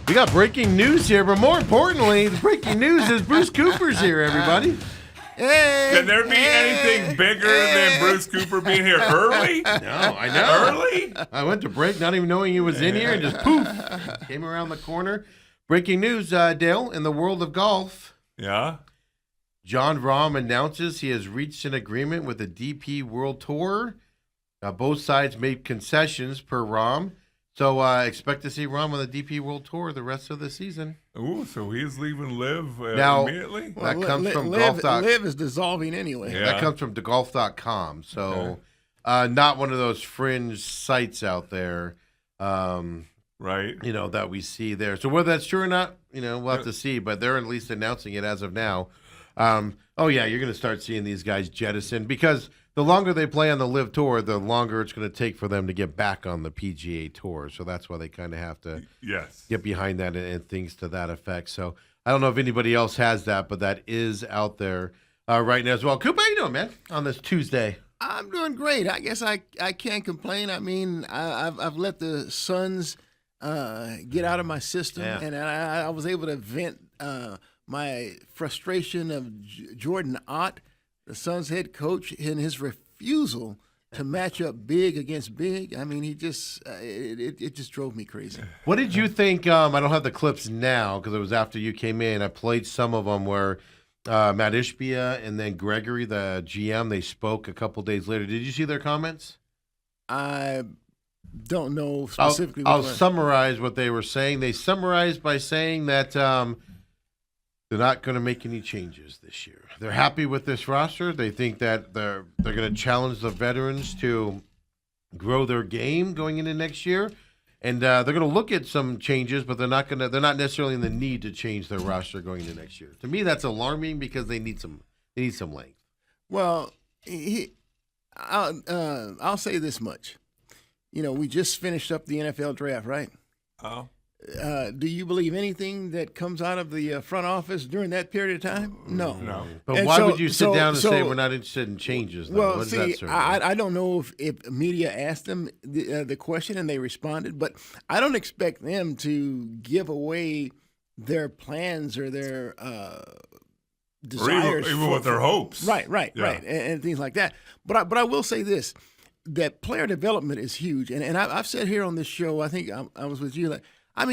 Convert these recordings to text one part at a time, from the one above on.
We got breaking news here, but more importantly, the breaking news is Bruce Cooper's here, everybody. Can there be anything bigger than Bruce Cooper being here early? No, I know. Early? I went to break not even knowing he was in here and just poof, came around the corner. Breaking news, Dale, in the world of golf. Yeah. Jon Rahm announces he has reached an agreement with the DP World Tour. Both sides made concessions per Rahm. So expect to see Rahm on the DP World Tour the rest of the season. Ooh, so he's leaving Liv That immediately? comes from Liv, golf. Liv is dissolving anyway. Yeah. That comes from thegolf.com. So not one of those fringe sites out there, Right. that we see there. So whether that's true or not, we'll have to see. But they're at least announcing it as of now. You're going to start seeing these guys jettison because the longer they play on the Live Tour, the longer it's going to take for them to get back on the PGA Tour. So that's why they kind of have to get behind that and things to that effect. So I don't know if anybody else has that, but that is out there right now as well. Coop, how you doing, man, on this Tuesday? I'm doing great. I guess I can't complain. I mean, I've let the Suns get out of my system, and I was able to vent my frustration of Jordan Ott, the Suns head coach, and his refusal to match up big against big. I mean, he just it just drove me crazy. What did you think? I don't have the clips now because it was after you came in. I played some of them where Matt Ishbia and then Gregory, the GM, they spoke a couple days later. Did you see their comments? I don't know specifically. I'll summarize what they were saying. They summarized by saying that they're not going to make any changes this year. They're happy with this roster. They think that they're going to challenge the veterans to grow their game going into next year, and they're going to look at some changes, but they're not necessarily in the need to change their roster going into next year. To me, that's alarming because they need some length. Well, I'll say this much. We just finished up the NFL draft, right? Oh. Do you believe anything that comes out of the front office during that period of time? No. But why would you sit down and say we're not interested in changes? Though? Well, see, I don't know if media asked them the question and they responded, but I don't expect them to give away their plans or their desires. Or even with their hopes. Right, and things like that. But I will say this, that player development is huge. And I've said here on this show, I think I was with you, I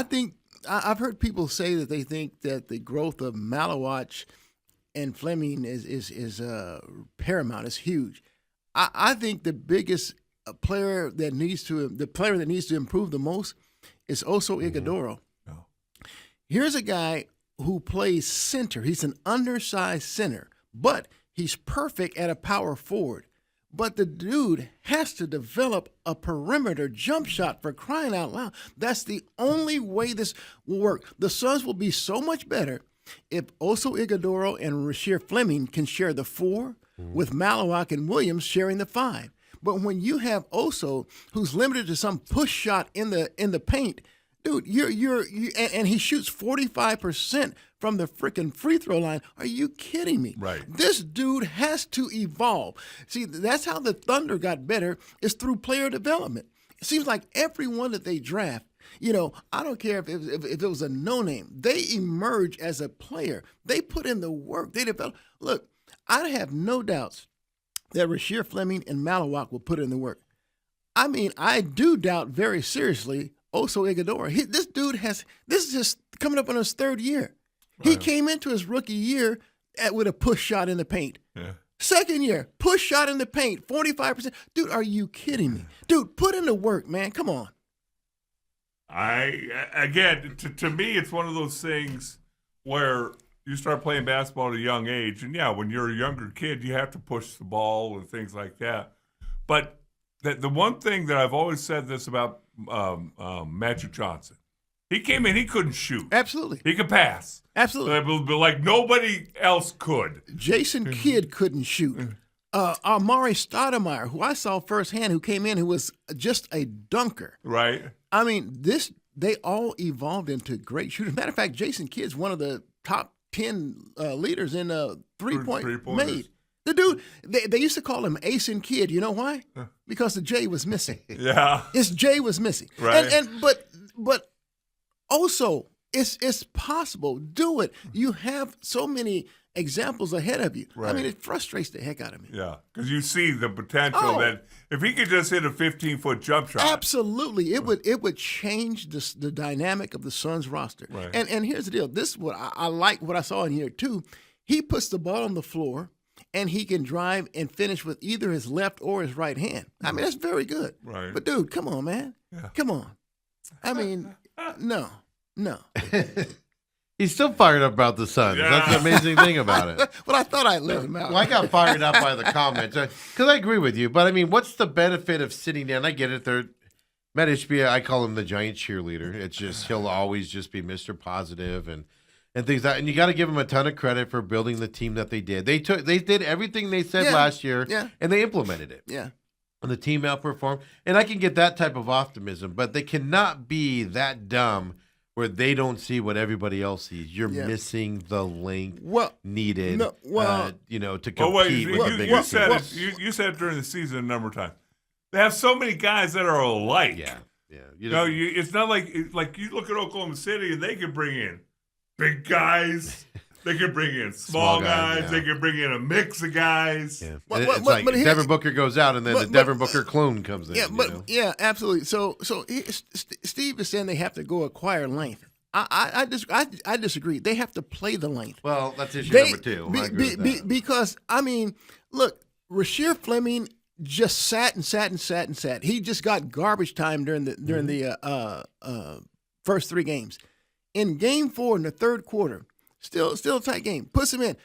think I've heard people say that they think that the growth of Malawach and Fleming is paramount. It's huge. I think the biggest player that needs to improve the most is Oso Ighodaro. Oh. Here's a guy who plays center. He's an undersized center, but he's perfect at a power forward. But the dude has to develop a perimeter jump shot, for crying out loud. That's the only way this will work. The Suns will be so much better if Oso Ighodaro and Rasheer Fleming can share the 4 with Malawach and Williams sharing the 5. But when you have Oso, who's limited to some push shot in the paint, dude, and he shoots 45% from the freaking free throw line. Are you kidding me? Right. This dude has to evolve. See, that's how the Thunder got better, is through player development. It seems like everyone that they draft, I don't care if it was a no-name. They emerge as a player. They put in the work. They develop. Look, I have no doubts that Rasheer Fleming and Malawach will put in the work. I mean, I do doubt very seriously Oso Ighodaro. This is just coming up on his 3rd year. He came into his rookie year with a push shot in the paint. Yeah. Second year, push shot in the paint, 45%. Dude, are you kidding me? Dude, put in the work, man. Come on. To me, it's one of those things where you start playing basketball at a young age, and when you're a younger kid, you have to push the ball and things like that. But the one thing that I've always said this about Magic Johnson, he came in, he couldn't shoot. Absolutely. He could pass. Absolutely. But like nobody else could. Jason Kidd couldn't shoot. Amari Stoudemire, who I saw firsthand, who came in, who was just a dunker. Right. I mean, they all evolved into great shooters. Matter of fact, Jason Kidd's one of the top 10 leaders in three-point made. The dude, they used to call him Ace and Kidd. You know why? Because the J was missing. Yeah. His J was missing. Right. But Also, it's possible. Do it. You have so many examples ahead of you. I Right. mean, it frustrates the heck out of me. Yeah, because you see the potential Oh. that if he could just hit a 15-foot jump shot. Absolutely, it would change the dynamic of the Suns roster. Right. And here's the deal. This is what I like. What I saw in here too. He puts the ball on the floor, and he can drive and finish with either his left or his right hand. I mean, that's very good. Right. But dude, come on, man. Yeah. Come on. I mean, no. He's still fired up about the Suns. Yeah. That's the amazing thing about it. But I thought I'd let him out. Well, I got fired up by the comments because I agree with you. But I mean, what's the benefit of sitting down? I get it. Matt Ishbia, I call him the giant cheerleader. It's just he'll always just be Mr. Positive and things like that. And you got to give him a ton of credit for building the team that they did. They did everything they said Yeah. last year, Yeah. and they implemented it. Yeah. And the team outperformed. And I can get that type of optimism, but they cannot be that dumb where they don't see what everybody else sees. You're Yeah. missing the link Well, needed, no, well- to Oh, wait, compete with the you bigger said teams. you said it during the season a number of times. They have so many guys that are alike. Yeah. You know, it's not like you look at Oklahoma City and they can bring in big guys. They can bring in small guys. yeah. They can bring in a mix of guys. Yeah. But- It's but- like but here- Devin Booker goes out, and then the Devin Booker clone comes in. Yeah, you but know? yeah, absolutely. So Steve is saying they have to go acquire length. I disagree. They have to play the length. Well, that's issue They- number two. I agree with that. because I mean, look, Rasheer Fleming just sat. He just got garbage time during the first three games. In game 4 in the third quarter, still a tight game. Puts him in.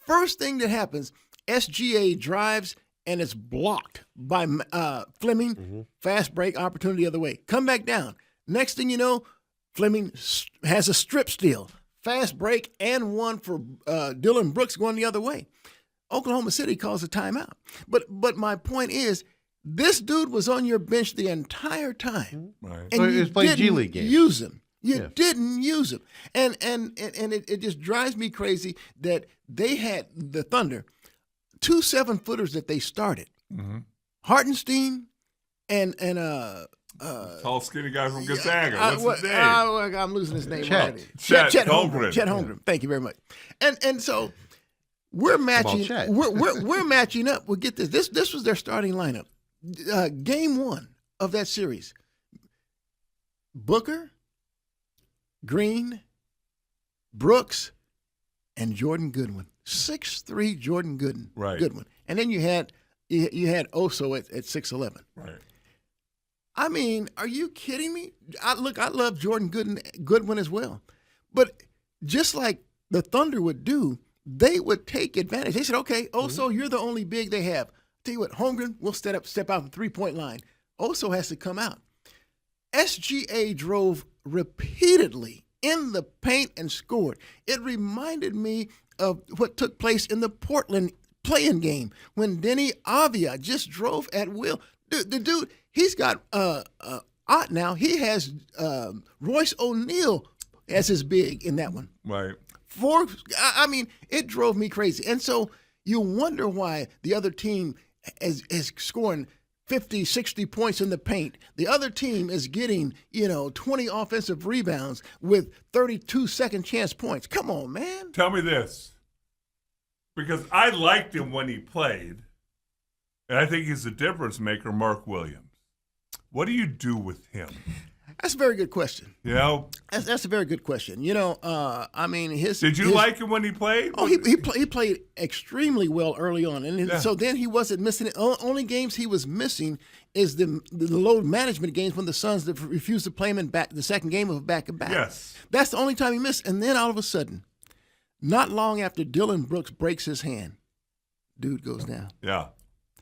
First thing that happens, SGA drives and it's blocked by Fleming. Fast break opportunity the other way. Come back down. Next thing you know, Fleming has a strip steal. Fast break and one for Dylan Brooks going the other way. Oklahoma City calls a timeout. But my point is, this dude was on your bench the entire time, Right. and Well, he you was playing G didn't League games. use him. You Yeah. didn't use him, and it just drives me crazy that they had the Thunder 2 7-footers that they started, Hartenstein and Tall, skinny guy from Gonzaga. What's his name? I'm losing his name Chet. already. Chet Chet Holmgren. Holmgren. Chet Holmgren. Thank you very much. And so we're matching. Chet. We're matching up. Well, get this. This was their starting lineup. Game 1 of that series. Booker, Green, Brooks, and Jordan Goodwin. 6'3" Jordan Goodwin. Right. Goodwin. And then you had Oso at 6'11". Right. I mean, are you kidding me? I love Jordan Goodwin as well. But just like the Thunder would do, they would take advantage. They said, okay, Oso, you're the only big they have. Tell you what, Holmgren, we'll step out the three-point line. Oso has to come out. SGA drove repeatedly in the paint and scored. It reminded me of what took place in the Portland play-in game when Denny Avia just drove at will. The dude, he's got Ott now. He has Royce O'Neal as his big in that one. Right. I mean, it drove me crazy. And so you wonder why the other team is scoring 50, 60 points in the paint. The other team is getting, 20 offensive rebounds with 32 second chance points. Come on, man. Tell me this, because I liked him when he played, and I think he's a difference maker, Mark Williams. What do you do with him? That's a very good question. You know, That's a very good question. I mean, did you like him when he played? Oh, he played extremely well early on, and Yeah. so then he wasn't missing it. Only games he was missing is the load management games when the Suns refused to play him in the second game of a back-to-back. Yes. That's the only time he missed. And then all of a sudden, not long after Dylan Brooks breaks his hand, dude goes down. Yeah.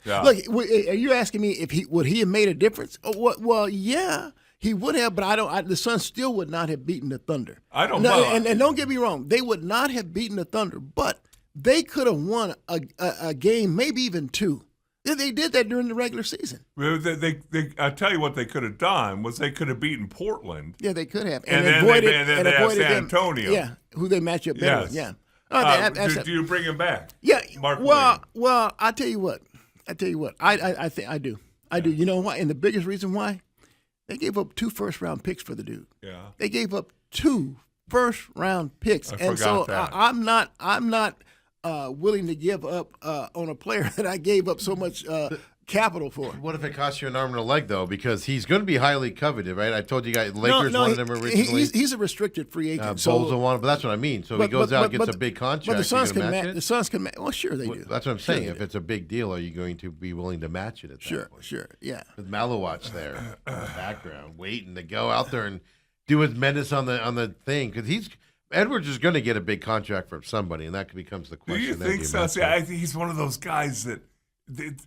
Yeah. Look, are you asking me if would he have made a difference? Oh, well, yeah. He would have, but the Suns still would not have beaten the Thunder. I don't know. know. And don't get me wrong, they would not have beaten the Thunder, but they could have won a game, maybe even 2. They did that during the regular season. I tell you what they could have done was they could have beaten Portland. Yeah, they could have. And then avoided, they have San them- Antonio. Yeah, who they match up better with. Yes. Yeah. Do you bring him back? Yeah. Mark well, Williams. I tell you what. I think I do. I do. You know why? And the biggest reason why? They gave up 2 first-round picks for the dude. Yeah. They gave up 2 first-round picks, I and so forgot that. I'm not willing to give up on a player that I gave up so much capital for. What if it costs you an arm and a leg, though? Because he's going to be highly coveted, right? I told you guys, Lakers wanted him originally. He's a restricted free agent. Bulls don't want him, but that's what I mean. So he goes out and gets a big contract. But the Suns you can match match. it? The Suns can match. Well, sure they do. That's what I'm saying. Sure If they it's a big deal, are you going to be willing to match it at that do. point? Sure, yeah. With Malowatch there in the background, waiting to go out there and do his menace on the thing, because Edwards is going to get a big contract from somebody, and that becomes the Do question. you then, think you so? match See, it? I think he's one of those guys that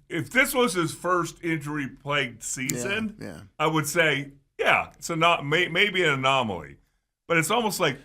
if this was his first injury-plagued season, Yeah. I would say, yeah, it's maybe an anomaly. But it's almost like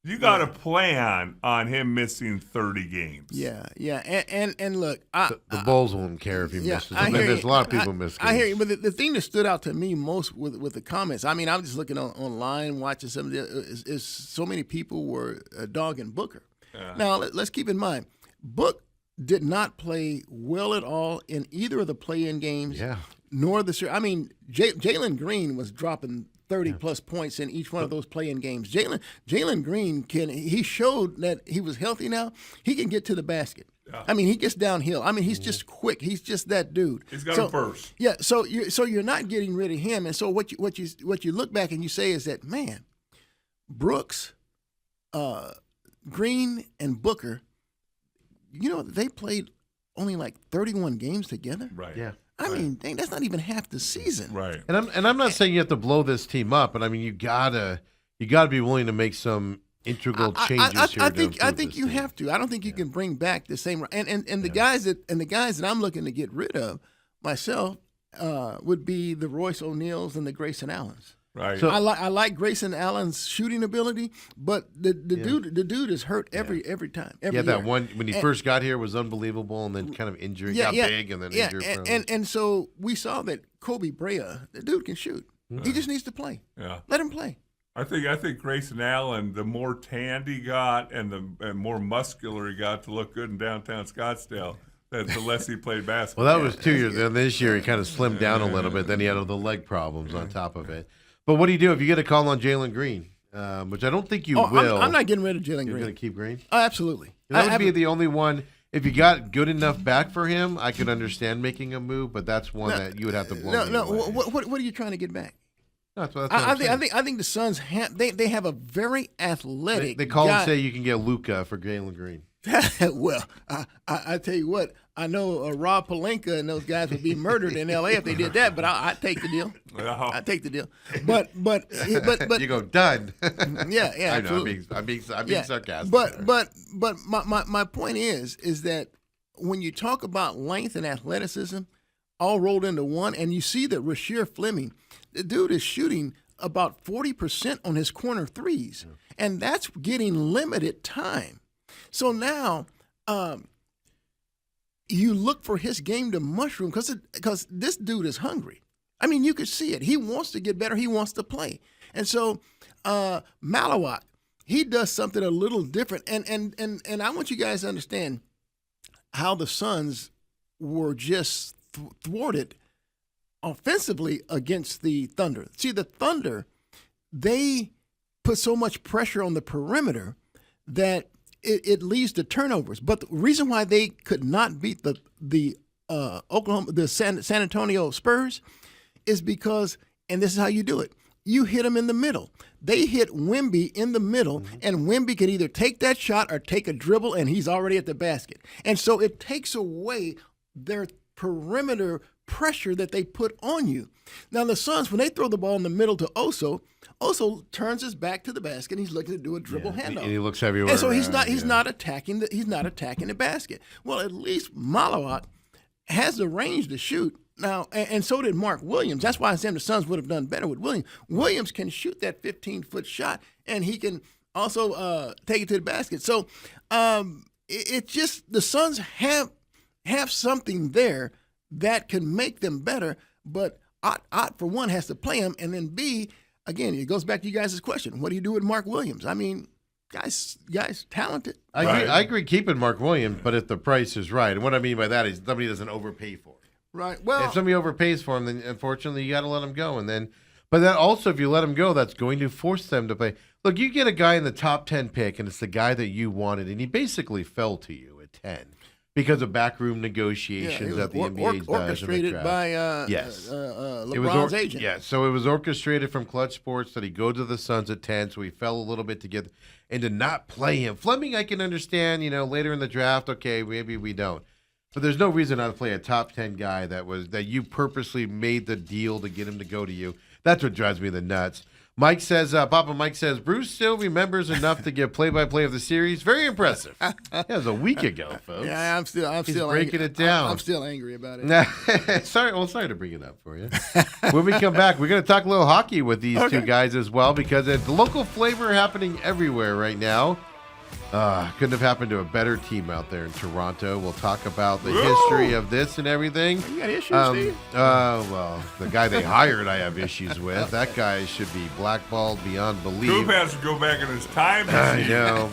you got to plan on him missing 30 games. Yeah. And look, The Bulls won't care if he misses. I hear There's you. a lot of people miss games. I hear you, but the thing that stood out to me most with the comments, I mean, I was just looking online, watching some of the, is so many people were dogging Booker. Yeah. Now, let's keep in mind, Book did not play well at all in either of the play-in games, Yeah. nor the series. I mean, Jalen Green was dropping 30-plus points in each one of those play-in games. Jalen Green he showed that he was healthy now. He can get to the basket. Yeah. I mean, he gets downhill. I mean, he's just quick. He's just that dude. He's got him first. Yeah, so you're not getting rid of him. And so what you look back and you say is that, man, Brooks, Green, and Booker, they played only like 31 games together. Right. Yeah. I mean, dang, that's not even half the season. Right. And I'm not saying you have to blow this team up, but I mean you gotta be willing to make some integral changes here. I think this you team. have to. I don't think you can bring back the same. And the guys that I'm looking to get rid of myself would be the Royce O'Neals and the Grayson Allens. Right. So- I like Grayson Allen's shooting ability, but the dude is hurt every time. Every Yeah, that year. one when he first got here was unbelievable, and then kind of injured, got big, and then injured. and so we saw that Kobe Brea, the dude can shoot. He just needs to play. Yeah. Let him play. I think Grayson Allen, the more tanned he got and the more muscular he got to look good in downtown Scottsdale, the less he played basketball. Well, that was 2 years. Then this year he kind of slimmed down a little bit. Then he had all the leg problems on top of it. But what do you do if you get a call on Jalen Green, which I don't think you will? I'm not getting rid of Jalen You're Green. going to keep Green? Oh, absolutely. That would be the only one. If you got good enough back for him, I could understand making a move, but that's one that you would have to blow. No. away. What are you trying to get back? That's what I I'm saying. think the Suns they have a very athletic. They call guy. and say you can get Luka for Jalen Green. Well, I tell you what, I know Rob Pelinka and those guys would be murdered in L.A. if they did that, but I take the deal. I take the deal. But You go done. yeah, I know. absolutely. I'm being Yeah, sarcastic. But my point is that when you talk about length and athleticism all rolled into one, and you see that Rasheer Fleming, the dude is shooting about 40% on his corner threes, and that's getting limited time. So now you look for his game to mushroom because this dude is hungry. I mean, you could see it. He wants to get better. He wants to play. And so Malawak, he does something a little different. And I want you guys to understand how the Suns were just thwarted offensively against the Thunder. See, the Thunder, they put so much pressure on the perimeter that it leads to turnovers. But the reason why they could not beat the San Antonio Spurs is because, and this is how you do it, you hit them in the middle. They hit Wemby in the middle, and Wemby can either take that shot or take a dribble, and he's already at the basket. And so it takes away their perimeter pressure that they put on you. Now the Suns, when they throw the ball in the middle to Oso turns his back to the basket. And he's looking to do a dribble handoff, and he looks everywhere. and so he's not attacking the basket. Well, at least Malawak has the range to shoot. Now, and so did Mark Williams. That's why I said the Suns would have done better with Williams. Williams can shoot that 15-foot shot, and he can also take it to the basket. So it just, the Suns have something there that can make them better, but Ott, for one, has to play him, and then B, again, it goes back to you guys' question. What do you do with Mark Williams? I mean, guys talented. I agree keeping Mark Williams, but if the price is right. And what I mean by that is somebody doesn't overpay for him. Right. Well, If somebody overpays for him, then unfortunately you got to let him go. But then also, if you let him go, that's going to force them to play. look, you get a guy in the top 10 pick, and it's the guy that you wanted, and he basically fell to you at 10 because of backroom negotiations that the NBA does. Orchestrated by Yes. LeBron's agent. Yeah, so it was orchestrated from Clutch Sports that he go to the Suns at 10, so he fell a little bit to get and to not play him. Fleming, I can understand, later in the draft, okay, maybe we don't. But there's no reason not to play a top 10 guy that you purposely made the deal to get him to go to you. That's what drives me the nuts. Mike says, Papa Mike says, Bruce still remembers enough to give play-by-play of the series. Very impressive. That was a week ago, folks. Yeah, I'm still breaking angry. it down. I'm still angry about it. Sorry to bring it up for you. When we come back, we're going to talk a little hockey with these two guys as well, because it's local flavor happening everywhere right now. Couldn't have happened to a better team out there in Toronto. We'll talk about the history of this and everything. You got issues, Steve? Well, the guy they hired I have issues with. That guy should be blackballed beyond belief. Coop has to go back in his time I machine. know.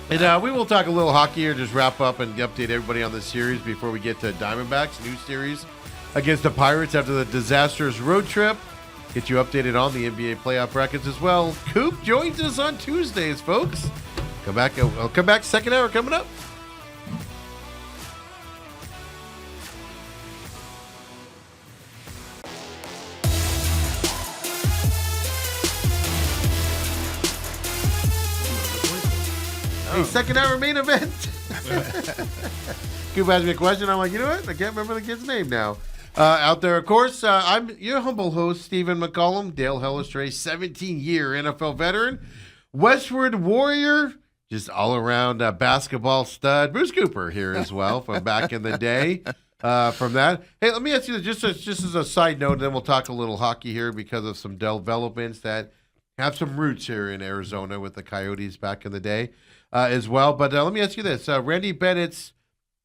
And we will talk a little hockey here, just wrap up and update everybody on the series before we get to Diamondbacks' new series against the Pirates after the disastrous road trip. Get you updated on the NBA playoff brackets as well. Coop joins us on Tuesdays, folks. I'll come back. Second hour coming up. Hey, second hour main event. Coop asked me a question. I'm like, you know what? I can't remember the kid's name now. Out there, of course, I'm your humble host, Stephen McCollum, Dale Hellestray, 17-year NFL veteran, Westward Warrior, just all-around basketball stud. Bruce Cooper here as well from back in the day. From that, hey, let me ask you this, just as a side note, and then we'll talk a little hockey here because of some developments that have some roots here in Arizona with the Coyotes back in the day as well. But let me ask you this, Randy Bennett's.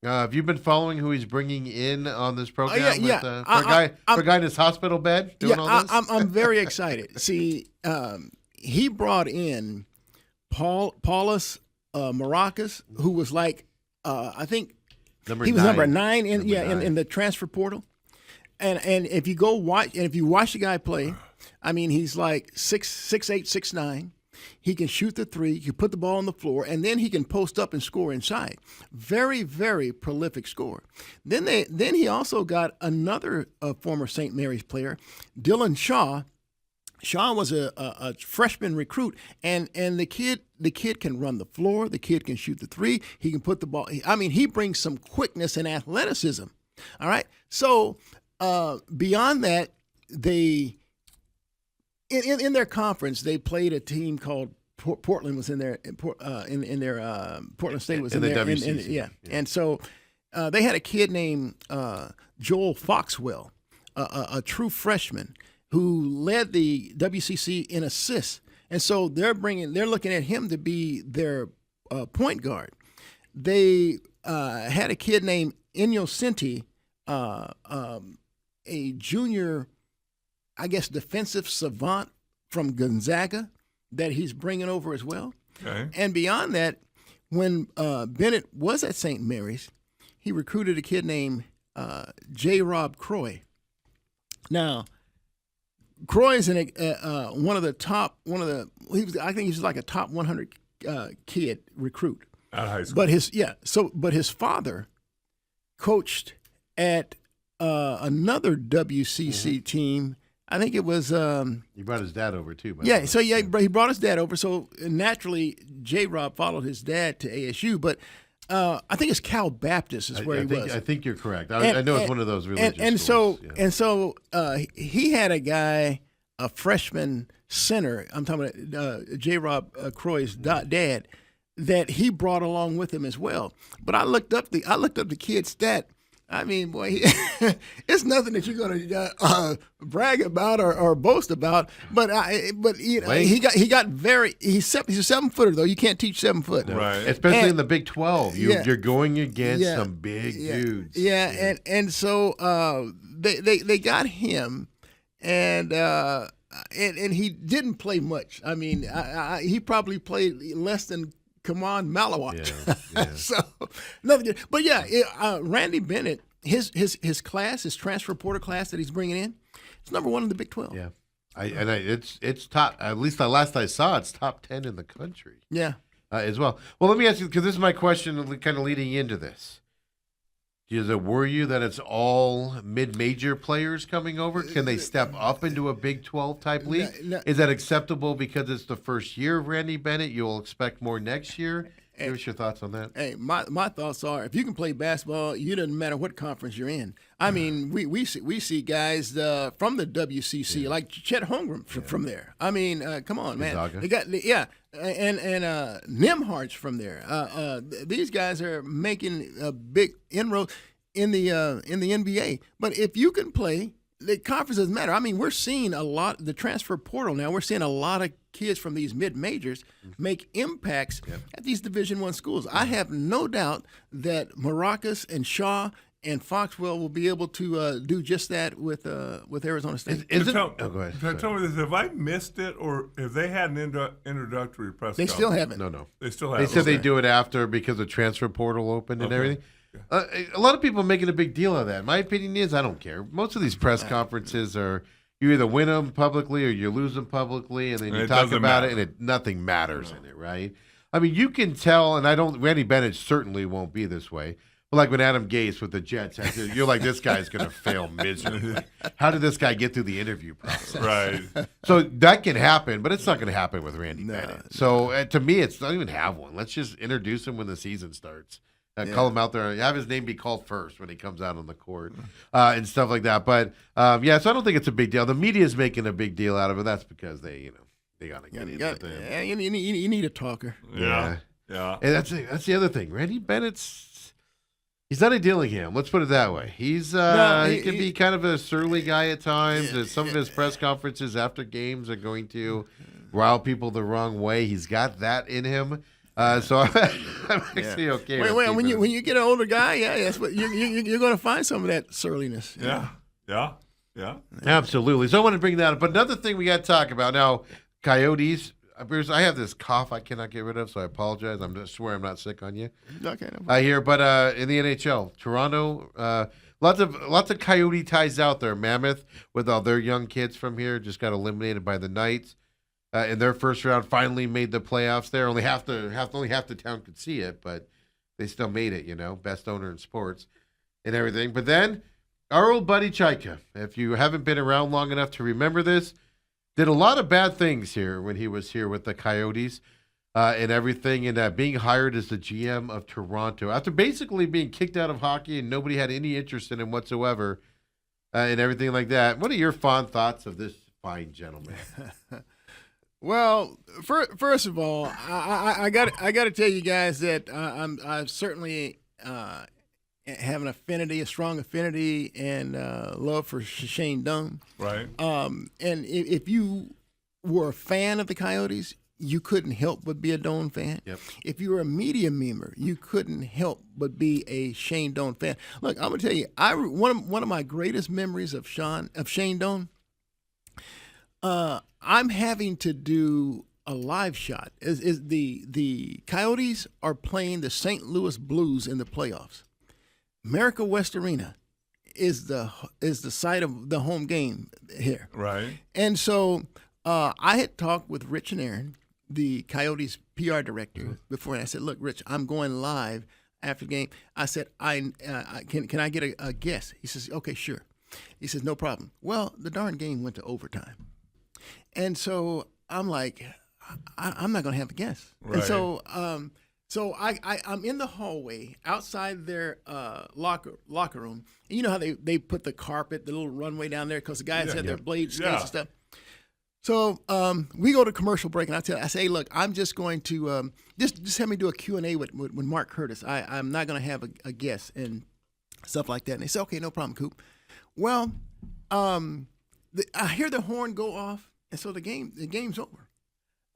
Have you been following who he's bringing in on this program? Yeah. For a guy in his hospital bed doing all this? I'm very excited. See, he brought in Paulus Maracas, who was like, I think he was number 9 in the transfer portal. And if you go watch, and if you watch the guy play, I mean, he's like 6'8", 6'9". He can shoot the three. He can put the ball on the floor, and then he can post up and score inside. Very, very prolific scorer. Then he also got another former St. Mary's player, Dylan Shaw. Shaw was a freshman recruit, and the kid can run the floor. The kid can shoot the three. He can put the ball. I mean, he brings some quickness and athleticism. All right. So beyond that, they. In their conference, they played a team called Portland was in there. Portland State was in there. WCC. And so they had a kid named Joel Foxwell, a true freshman who led the WCC in assists. And so they're looking at him to be their point guard. They had a kid named Innocenti, a junior, I guess, defensive savant from Gonzaga that he's bringing over as well. Okay. And beyond that, when Bennett was at St. Mary's, he recruited a kid named J. Rob Croy. Now, Croy is I think he was like a top 100 kid recruit. Out of high school. But his father coached at another WCC team. I think it was. He brought his dad over too. He brought his dad over. So naturally, J. Rob followed his dad to ASU, but I think it's Cal Baptist is where he was. I think you're correct. I know it's one of those religious schools. So He had a guy, a freshman center. I'm talking about J. Rob Croy's dad, that he brought along with him as well. But I looked up the kid's stat. I mean, boy, it's nothing that you're going to brag about or boast about. But you know, he's a 7-footer though. You can't teach 7 foot, right? Especially in the Big 12, you're going against some big dudes. And so they got him, and he didn't play much. I mean, he probably played less than Kaman Malawat. Yeah. So nothing. But Randy Bennett, his class, his transfer portal class that he's bringing in, it's number 1 in the Big 12. Yeah. It's top. At least the last I saw, it's top 10 in the country Yeah. as well. Well, let me ask you, because this is my question, kind of leading into this. Does it worry you that it's all mid-major players coming over? Can they step up into a Big 12 type league? No. Is that acceptable because it's the first year of Randy Bennett? You'll expect more next year. Give us your thoughts on that. Hey, my thoughts are, if you can play basketball, you doesn't matter what conference you're in. I mean, we see guys from the WCC like Chet Holmgren from there. I mean, come on, man. Gonzaga. They got and Nimhard's from there. These guys are making a big inroad in the NBA. But if you can play, the conference doesn't matter. I mean, we're seeing a lot the transfer portal now. We're seeing a lot of kids from these mid majors make impacts at these Division I schools. I have no doubt that Maracas and Shaw and Foxwell will be able to do just that with Arizona State. Is it? Tell, Oh, go ahead. tell me this: have I missed it, or if they had an introductory press? They still haven't. No. They still They have. said they do it after because the transfer portal opened and Okay. everything. A lot of people are making a big deal of that. My opinion is I don't care. Most of these press conferences are you either win them publicly or you lose them publicly, and then you It talk doesn't about matter. it, and nothing matters in it, right? I mean, you can tell, and Randy Bennett certainly won't be this way. But like when Adam Gase with the Jets, you're like, this guy's going to fail miserably. How did this guy get through the interview process? Right. So that can happen, but it's not going to happen with Randy Bennett. So to me, it's not even have one. Let's just introduce him when the season starts. Call him out there. Have his name be called first when he comes out on the court and stuff like that. But so I don't think it's a big deal. The media is making a big deal out of it. That's because they got to get in with him. Yeah, you need a talker. Yeah. And that's the other thing. Randy Bennett's he's not a Dillingham. Let's put it that way. He's he can be kind of a surly guy at times. Some of his press conferences after games are going to rile people the wrong way. He's got that in him. So I'm actually okay. Wait, with when keeping you get an older guy, that's what you're going to find some of that surliness. Yeah. Absolutely. So I want to bring that up. But another thing we got to talk about now, Coyotes. Bruce, I have this cough I cannot get rid of, so I apologize. I swear I'm not sick on you. Okay. I hear, but in the NHL, Toronto, lots of Coyote ties out there. Mammoth with all their young kids from here just got eliminated by the Knights. In their first round, finally made the playoffs. There, only half the town could see it, but they still made it. Best owner in sports and everything. But then our old buddy Chaika, if you haven't been around long enough to remember this, did a lot of bad things here when he was here with the Coyotes and everything, and being hired as the GM of Toronto after basically being kicked out of hockey and nobody had any interest in him whatsoever and everything like that. What are your fond thoughts of this fine gentleman? Well, first of all, I got to tell you guys that I certainly have a strong affinity and love for Shane Doan. Right. And if you were a fan of the Coyotes, you couldn't help but be a Doan fan. Yep. If you were a media member, you couldn't help but be a Shane Doan fan. Look, I'm gonna tell you, one of my greatest memories of Shane Doan. I'm having to do a live shot. Is the Coyotes are playing the St. Louis Blues in the playoffs. America West Arena is the site of the home game here. Right. And so I had talked with Rich and Aaron, the Coyotes PR director, before, and I said, "Look, Rich, I'm going live after the game." I said, "Can I get a guess?" He says, "Okay, sure." He says, "No problem." Well, the darn game went to overtime. And so I'm like, I'm not going to have a guess. Right. And so, I'm in the hallway outside their locker room. And you know how they put the carpet, the little runway down there, because the guys had their blade skates and stuff. So we go to commercial break, and I say, "Hey, look, I'm just going to just have me do a Q&A with Mark Curtis. I'm not going to have a guess and stuff like that." And they say, "Okay, no problem, Coop." Well, I hear the horn go off. And so the game's over.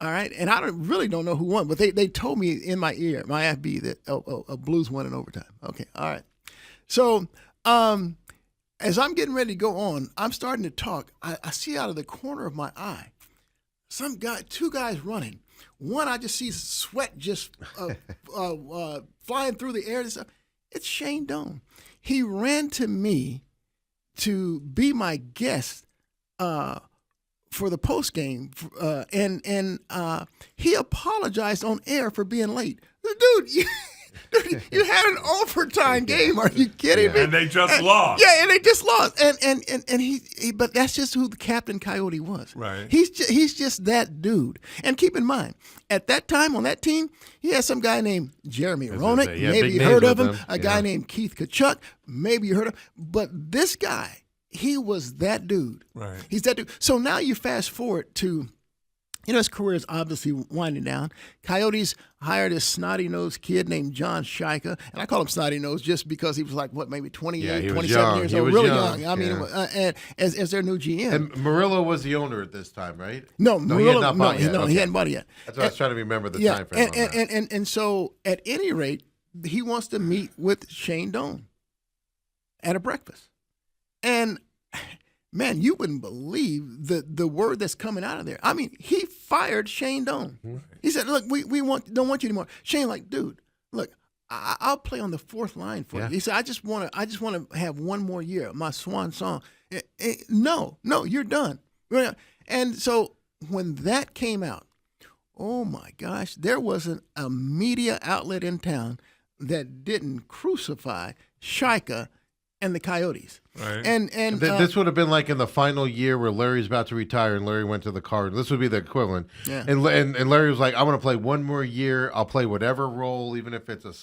All right. And I really don't know who won, but they told me in my ear, my FB, that Blues won in overtime. Okay. All right. So as I'm getting ready to go on, I'm starting to talk. I see out of the corner of my eye, two guys running. One, I just see sweat just flying through the air and stuff. It's Shane Doan. He ran to me to be my guest for the post game, and he apologized on air for being late. Dude, you had an overtime game. Are you kidding me? And they just lost. Yeah, and they just lost. And he but that's just who the Captain Coyote was. Right. He's just that dude. And keep in mind, at that time on that team, he had some guy named Jeremy Roenick. say, yeah, Maybe big you names heard of with him. them. A guy Yeah. named Keith Kachuk. Maybe you heard of him. But this guy, he was that dude. Right. He's that dude. So now you fast forward to, his career is obviously winding down. Coyotes hired this snotty-nosed kid named John Shika, and I call him snotty-nosed just because he was like, maybe 28, Yeah, he was 27 young. years He old, was really young, young. I mean, yeah. and as their new GM. And Murillo was the owner at this time, right? No, he Murillo, had not bought yet. he Okay. hadn't bought it yet. That's what I was trying to remember the Yeah, time frame. on that. and so at any rate, he wants to meet with Shane Doan at a breakfast. And man, you wouldn't believe the word that's coming out of there. I mean, he fired Shane Doan. He said, "Look, we don't want you anymore." Shane, like, dude, look, I'll play on the fourth line for Yeah. you. He said, I just want to have one more year, my swan song. No, you're done. And so when that came out, oh my gosh, there wasn't a media outlet in town that didn't crucify Shika and the Coyotes. Right. And This would have been like in the final year where Larry's about to retire and Larry went to the Cardinals. This would be the equivalent. Yeah. And Larry was like, I want to play one more year. I'll play whatever role, even if it's a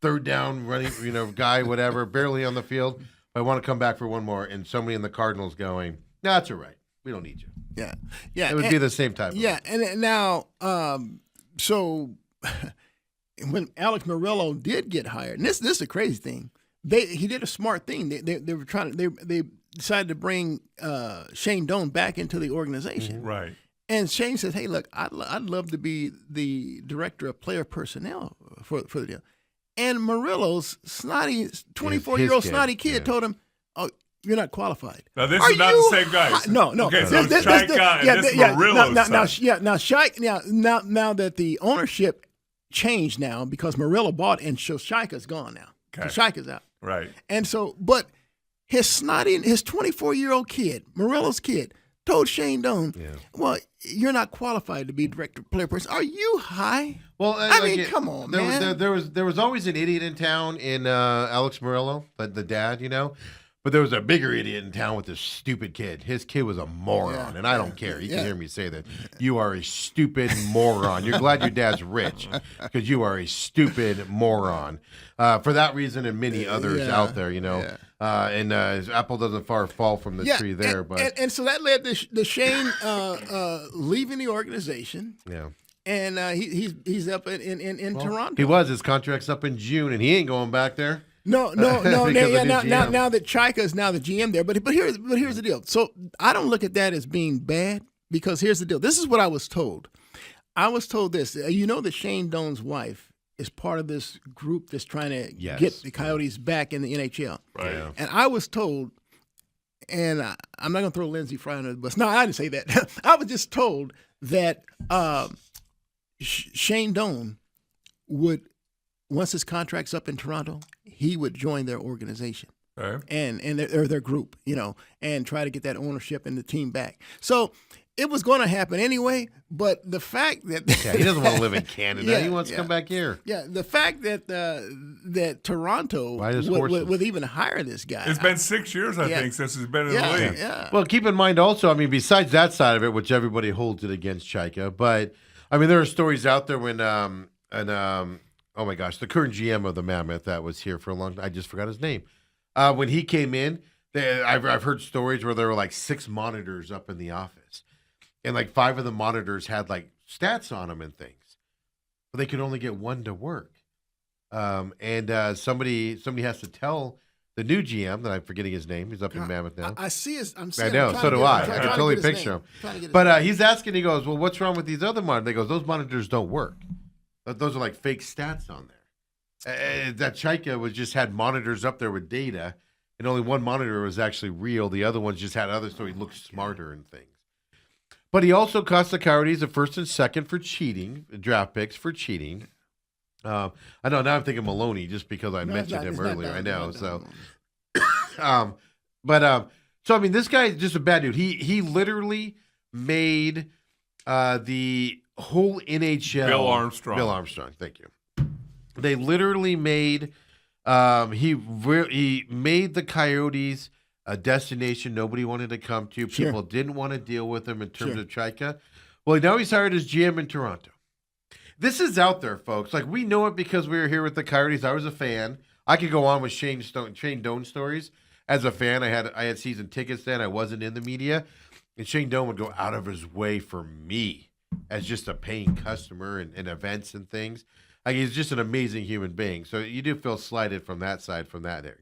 third down running guy, whatever, barely on the field. I want to come back for one more. And somebody in the Cardinals going, "No, that's all right. We don't need you." yeah. It would be the same type. Yeah, and now, so when Alex Murillo did get hired, and this is a crazy thing. He did a smart thing. They were trying to they decided to bring Shane Doan back into the organization. Right. And Shane says, "Hey, look, I'd love to be the director of player personnel for the deal." And Murillo's snotty 24-year-old kid, snotty kid yeah. told him, "Oh, you're not qualified." Now, this Are is not you the same guys. No. Okay, so This- Shika this- and this Murillo's now, son. now that the ownership changed now because Murillo bought and so Shika's gone now. Okay. So Shika's out. Right. And so, but his 24-year-old kid, Murillo's kid, told Shane Doan, "Well, you're not qualified to be director of player person. Are you high?" Well, I mean, come on, man. There was always an idiot in town in Alex Murillo, the dad, But there was a bigger idiot in town with this stupid kid. His kid was a moron, and I don't care. You can hear me say that. You are a stupid moron. You're glad your dad's rich because you are a stupid moron. For that reason and many others out there, And apple doesn't far fall from the tree there. And so that led to Shane leaving the organization. Yeah. And he's up in Toronto. He was. His contract's up in June, and he ain't going back there. No. Because of new GM. Now that Chika is now the GM there, but here's the deal. So I don't look at that as being bad because here's the deal. This is what I was told. I was told this. That Shane Doan's wife is part of this group that's trying to get the Coyotes back in the NHL. Right. Yeah. And I was told, and I'm not going to throw Lindsey Fry under the bus. No, I didn't say that. I was just told that Shane Doan would, once his contract's up in Toronto, he would join their organization Okay. and their group, and try to get that ownership and the team back. So it was going to happen anyway. But the fact that He doesn't want to live in Canada. He wants to come back here. Yeah, the fact that that Toronto Ride his horses. would even hire this guy. It's been 6 years, I think, since he's been in the league. Yeah. Well, keep in mind also, I mean, besides that side of it, which everybody holds it against Chika, but I mean, there are stories out there when oh my gosh, the current GM of the Mammoth that was here for a long time, I just forgot his name. When he came in, I've heard stories where there were like 6 monitors up in the office, and like 5 of the monitors had like stats on them and things, but they could only get 1 to work. And somebody has to tell the new GM that I'm forgetting his name. He's up in Mammoth now. I see his. I'm I seeing know, him. so do I. I'm I trying can to totally get his picture name. him. Trying to get his But name. he's asking, he goes, well, what's wrong with these other monitors? They goes, those monitors don't work. Those are like fake stats on there. That Chika had monitors up there with data, and only one monitor was actually real. The other ones just had others, so he looked smarter and things. But he also cost the Coyotes a first and second for cheating, draft picks for cheating. I know, now I'm thinking Maloney just because I mentioned him earlier. I know, so. So I mean, this guy is just a bad dude. He literally made the whole NHL. Bill Armstrong. Bill Armstrong. Thank you. They literally made. He made the Coyotes a destination nobody wanted to come to. Sure. People didn't want to deal with him in terms Sure. of Chaika. Well, now he's hired as GM in Toronto. This is out there, folks. Like, we know it because we were here with the Coyotes. I was a fan. I could go on with Shane Doan stories. As a fan, I had season tickets then. I wasn't in the media. And Shane Doan would go out of his way for me as just a paying customer and events and things. Like, he's just an amazing human being. So you do feel slighted from that side, from that area.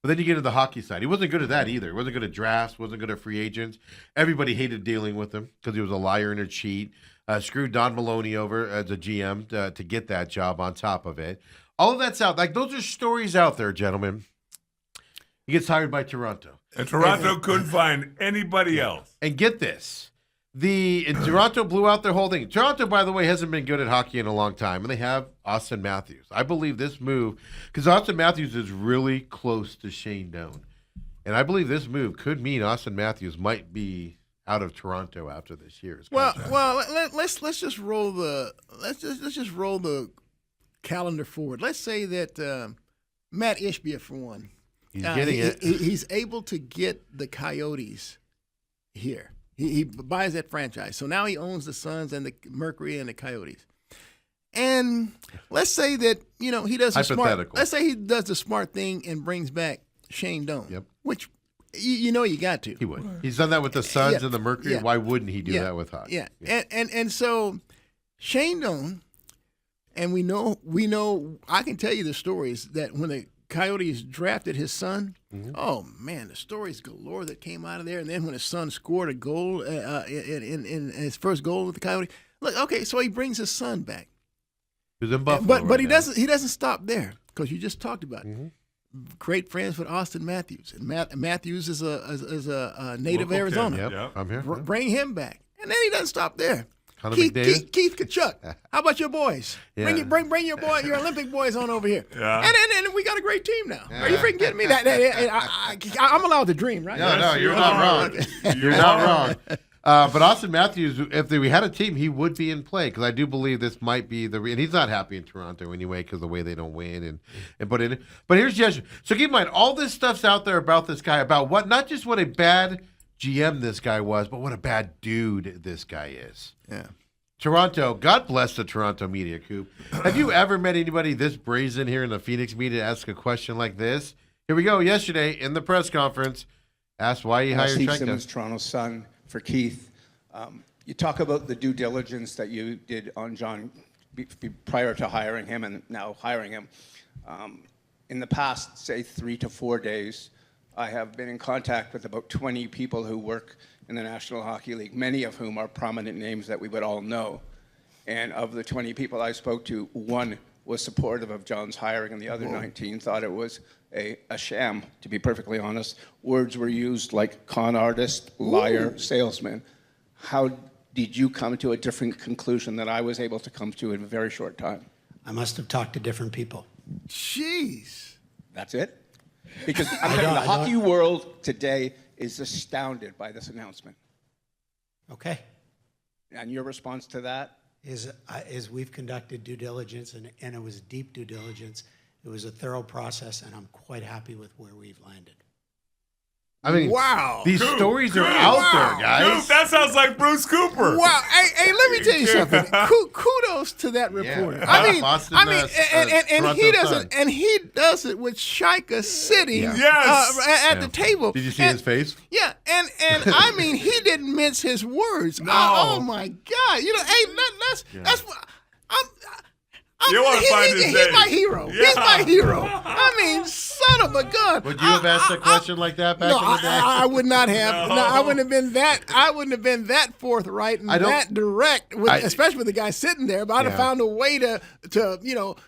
But then you get to the hockey side. He wasn't good at that either. He wasn't good at drafts, wasn't good at free agents. Everybody hated dealing with him because he was a liar and a cheat. Screwed Don Maloney over as a GM to get that job on top of it. All of that's out. Like, those are stories out there, gentlemen. He gets hired by Toronto. And Toronto couldn't find anybody else. And get this. Toronto blew out their whole thing. Toronto, by the way, hasn't been good at hockey in a long time, and they have Austin Matthews. I believe this move, because Austin Matthews is really close to Shane Doan, and I believe this move could mean Austin Matthews might be out of Toronto after this year's contract. Let's just roll the calendar forward. Let's say that Matt Ishbia, for one, He's getting it. He's able to get the Coyotes here. He buys that franchise. So now he owns the Suns and the Mercury and the Coyotes. And let's say that, he does the smart. Hypothetical. Let's say he does the smart thing and brings back Shane Doan. Yep. Which you got to. He would. He's done that with the Suns and the Mercury. Yeah. Why wouldn't he do Yeah. that with hockey? Yeah. And so Shane Doan, and we know I can tell you the stories that when the Coyotes drafted his son, oh man, the stories galore that came out of there. And then when his son scored a goal in his first goal with the Coyotes, look, okay, so he brings his son back. He's in Buffalo. But right he now. doesn't stop there, because you just talked about it. Great friends with Austin Matthews, and Matthews is a native Local Arizona. kid, Yep, Yep. I'm here. Bring him back, and then he doesn't stop there. Connor Keith McDavid? Kachuk. How about your boys? Yeah. Bring your your Olympic boys on over here. Yeah. And we got a great team now. Are you freaking kidding me? I'm allowed to dream, right? No, you're you not are. wrong. You're not wrong. But Austin Matthews, if we had a team, he would be in play, because I do believe this might be and he's not happy in Toronto anyway because the way they don't win and put in. But here's the issue. So keep in mind, all this stuff's out there about this guy, about not just what a bad GM this guy was, but what a bad dude this guy is. Yeah. Toronto, God bless the Toronto media, Coop. Have you ever met anybody this brazen here in the Phoenix media to ask a question like this? Here we go. Yesterday in the press conference, asked why he hired Steve Chaika. Simmons, Toronto Sun, for Keith. You talk about the due diligence that you did on John prior to hiring him and now hiring him. In the past, say 3 to 4 days, I have been in contact with about 20 people who work in the National Hockey League, many of whom are prominent names that we would all know. And of the 20 people I spoke to, one was supportive of John's hiring, and the other 19 thought it was a sham, to be perfectly honest. Words were used like con artist, liar, salesman. How did you come to a different conclusion that I was able to come to in a very short time? I must have talked to different people. Jeez. That's it? Because I'm telling you, the hockey world today is astounded by this announcement. Okay. And your response to that? Is we've conducted due diligence, and it was deep due diligence. It was a thorough process, and I'm quite happy with where we've landed. I mean, Wow. these Coop, stories are Coop, out wow. there, guys. Dude, that sounds like Bruce Cooper. Wow! Hey, let me tell you something. Kudos to that reporter. Yeah. Boston, and he Toronto does Sun. it, and he does it with Chaika sitting Yes. at the table. Did you see And- his face? Yeah, and I mean, he didn't mince his words. No. Oh my God! Hey, that's what You wanna find his he's name. my hero. Yeah. He's my hero. I mean, son of a gun. Would you have asked a question like that back No, in the day? I would not have. No. I wouldn't have been that. I wouldn't have been that forthright and I don't- that direct, especially with the guy sitting there. But I'd have Yeah. found a way to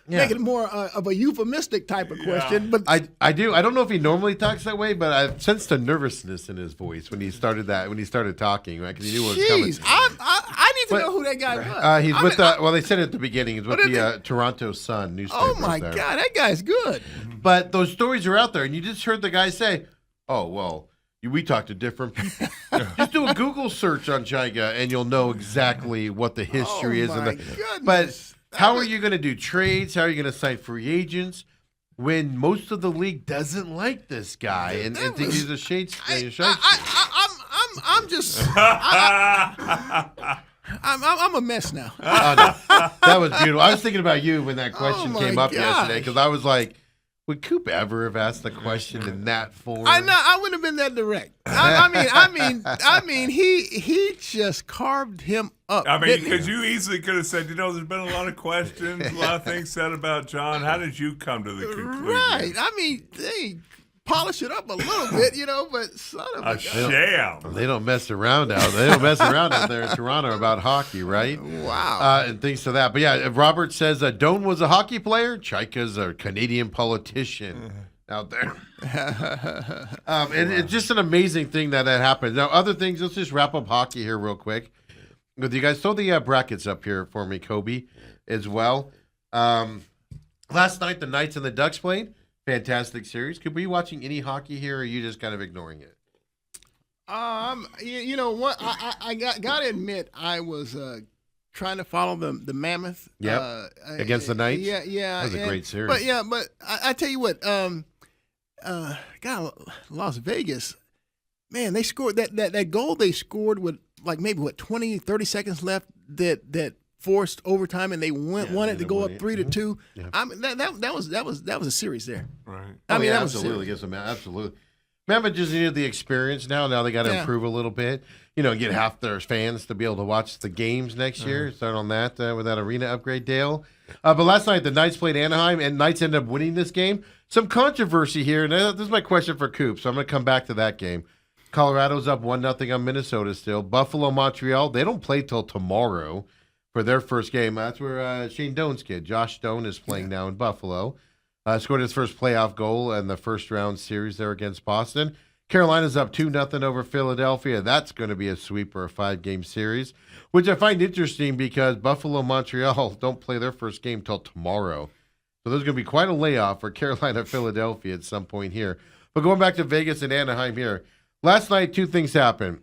make it more of a euphemistic type of question. But I do. I don't know if he normally talks that way, but I sensed a nervousness in his voice when he started talking, right? Because he knew what was coming. jeez, I need to But- know who that guy was. He's I with mean, well, they said it at the beginning. He's with What is the Toronto Sun newspaper. oh my God, that guy's good. But those stories are out there, and you just heard the guy say, "Oh well, We talk to different people. Just do a Google search on Chaiga, and you'll know exactly what the history is. my But goodness. how are you going to do trades? How are you going to sign free agents when most of the league doesn't like this guy and think he's a shade? I'm just I'm a mess now. Oh, no. That was beautiful. I was thinking about you when that question Oh, came my up yesterday gosh. because I was like, would Coop ever have asked the question in that form? I wouldn't have been that direct. I mean, he just carved him up. I mean, didn't he? because you easily could have said, there's been a lot of questions, a lot of things said about John. How did you come to the conclusion? Right. I mean, they polish it up a little bit, but son of A a sham. They don't mess around out. They don't mess around out there in Toronto about hockey, right? wow. And things to that. But yeah, Robert says Doan was a hockey player. Chaika's a Canadian politician out there. And it's just an amazing thing that happened. Now, other things, let's just wrap up hockey here real quick with you guys. Throw the brackets up here for me, Kobe, as well. Last night, the Knights and the Ducks played. Fantastic series. Were you watching any hockey here, or are you just kind of ignoring it? You know what? I got to admit, I was trying to follow the Mammoth. Yep. Against the Knights? Yeah. That was a great series. But I tell you what, God, Las Vegas, man, they scored that goal they scored with maybe 20, 30 seconds left that forced overtime, and they wanted to go up 3-2. Yeah. I mean that was a series there. Right. I mean, that was absolutely. Gives them absolutely. Mammoth just needed the experience now. Now they got to improve a little bit. Get half their fans to be able to watch the games next year. Start on that with that arena upgrade, Dale. But last night the Knights played Anaheim, and Knights ended up winning this game. Some controversy here. And this is my question for Coop, so I'm going to come back to that game. Colorado's up 1-0 on Minnesota still. Buffalo, Montreal, they don't play till tomorrow for their first game. That's where Shane Doan's kid, Josh Doan, is playing now in Buffalo. Scored his first playoff goal in the first round series there against Boston. Carolina's up 2-0 over Philadelphia. That's going to be a sweep or a 5-game series, which I find interesting because Buffalo, Montreal don't play their first game till tomorrow. So there's going to be quite a layoff for Carolina, Philadelphia at some point here. But going back to Vegas and Anaheim here, last night 2 things happened.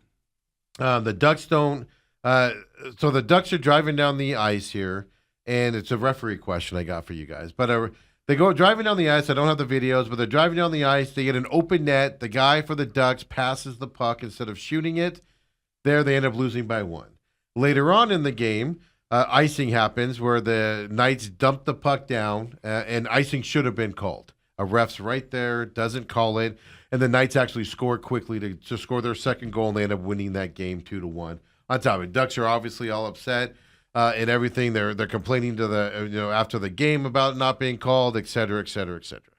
The Ducks don't. So the Ducks are driving down the ice here, and it's a referee question I got for you guys. But they go driving down the ice. I don't have the videos, but they're driving down the ice. They get an open net. The guy for the Ducks passes the puck instead of shooting it. There, they end up losing by 1. Later on in the game, icing happens where the Knights dump the puck down, and icing should have been called. A ref's right there, doesn't call it, and the Knights actually score quickly to score their second goal, and they end up winning that game 2-1. On top of it, Ducks are obviously all upset and everything. They're complaining to the after the game about not being called, et cetera, et cetera, et cetera.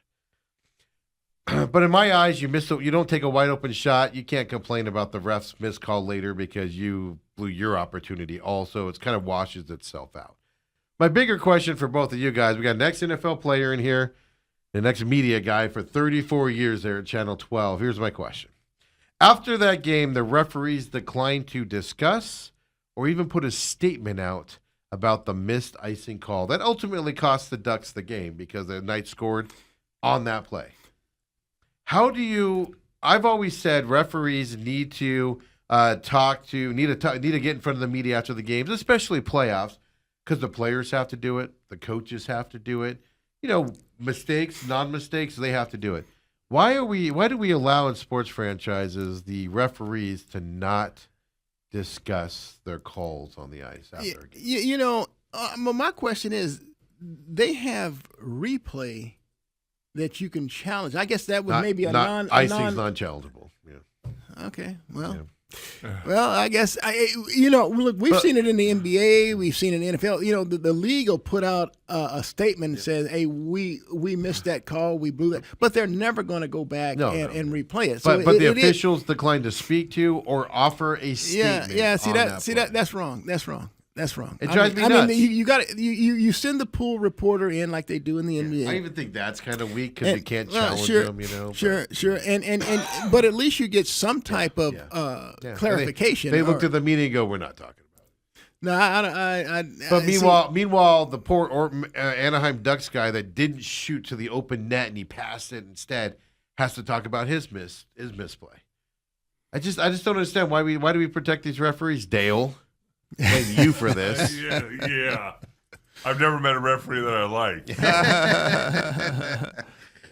But in my eyes, you don't take a wide open shot. You can't complain about the ref's missed call later because you blew your opportunity. Also, it kind of washes itself out. My bigger question for both of you guys: we got an ex-NFL player in here, the next media guy for 34 years there at Channel 12. Here's my question. After that game, the referees declined to discuss or even put a statement out about the missed icing call. That ultimately cost the Ducks the game because the Knights scored on that play. I've always said referees need to need to get in front of the media after the games, especially playoffs, because the players have to do it, the coaches have to do it. Mistakes, non-mistakes, they have to do it. Why do we allow in sports franchises the referees to not discuss their calls on the ice after a game? My question is, they have replay that you can challenge. I guess that would maybe icing's non-challengeable. Yeah. Okay, well. Yeah. Well, I guess look, we've seen it in the NBA, we've seen it in the NFL. The league will put out a statement and says, "Hey, we missed that call, we blew that," but they're never going to go back and replay it. So but the officials declined to speak to or offer a statement. That's wrong. That's wrong. It drives me nuts. You got you send the pool reporter in like they do in the NBA. I even think that's kind of weak because you can't challenge them. Sure. And but at least you get some type of clarification. They looked at the meeting and go, "We're not talking about it." No, But meanwhile, the poor Anaheim Ducks guy that didn't shoot to the open net and he passed it instead has to talk about his misplay. I just don't understand why do we protect these referees, Dale? Blame you for this. Yeah. I've never met a referee that I like.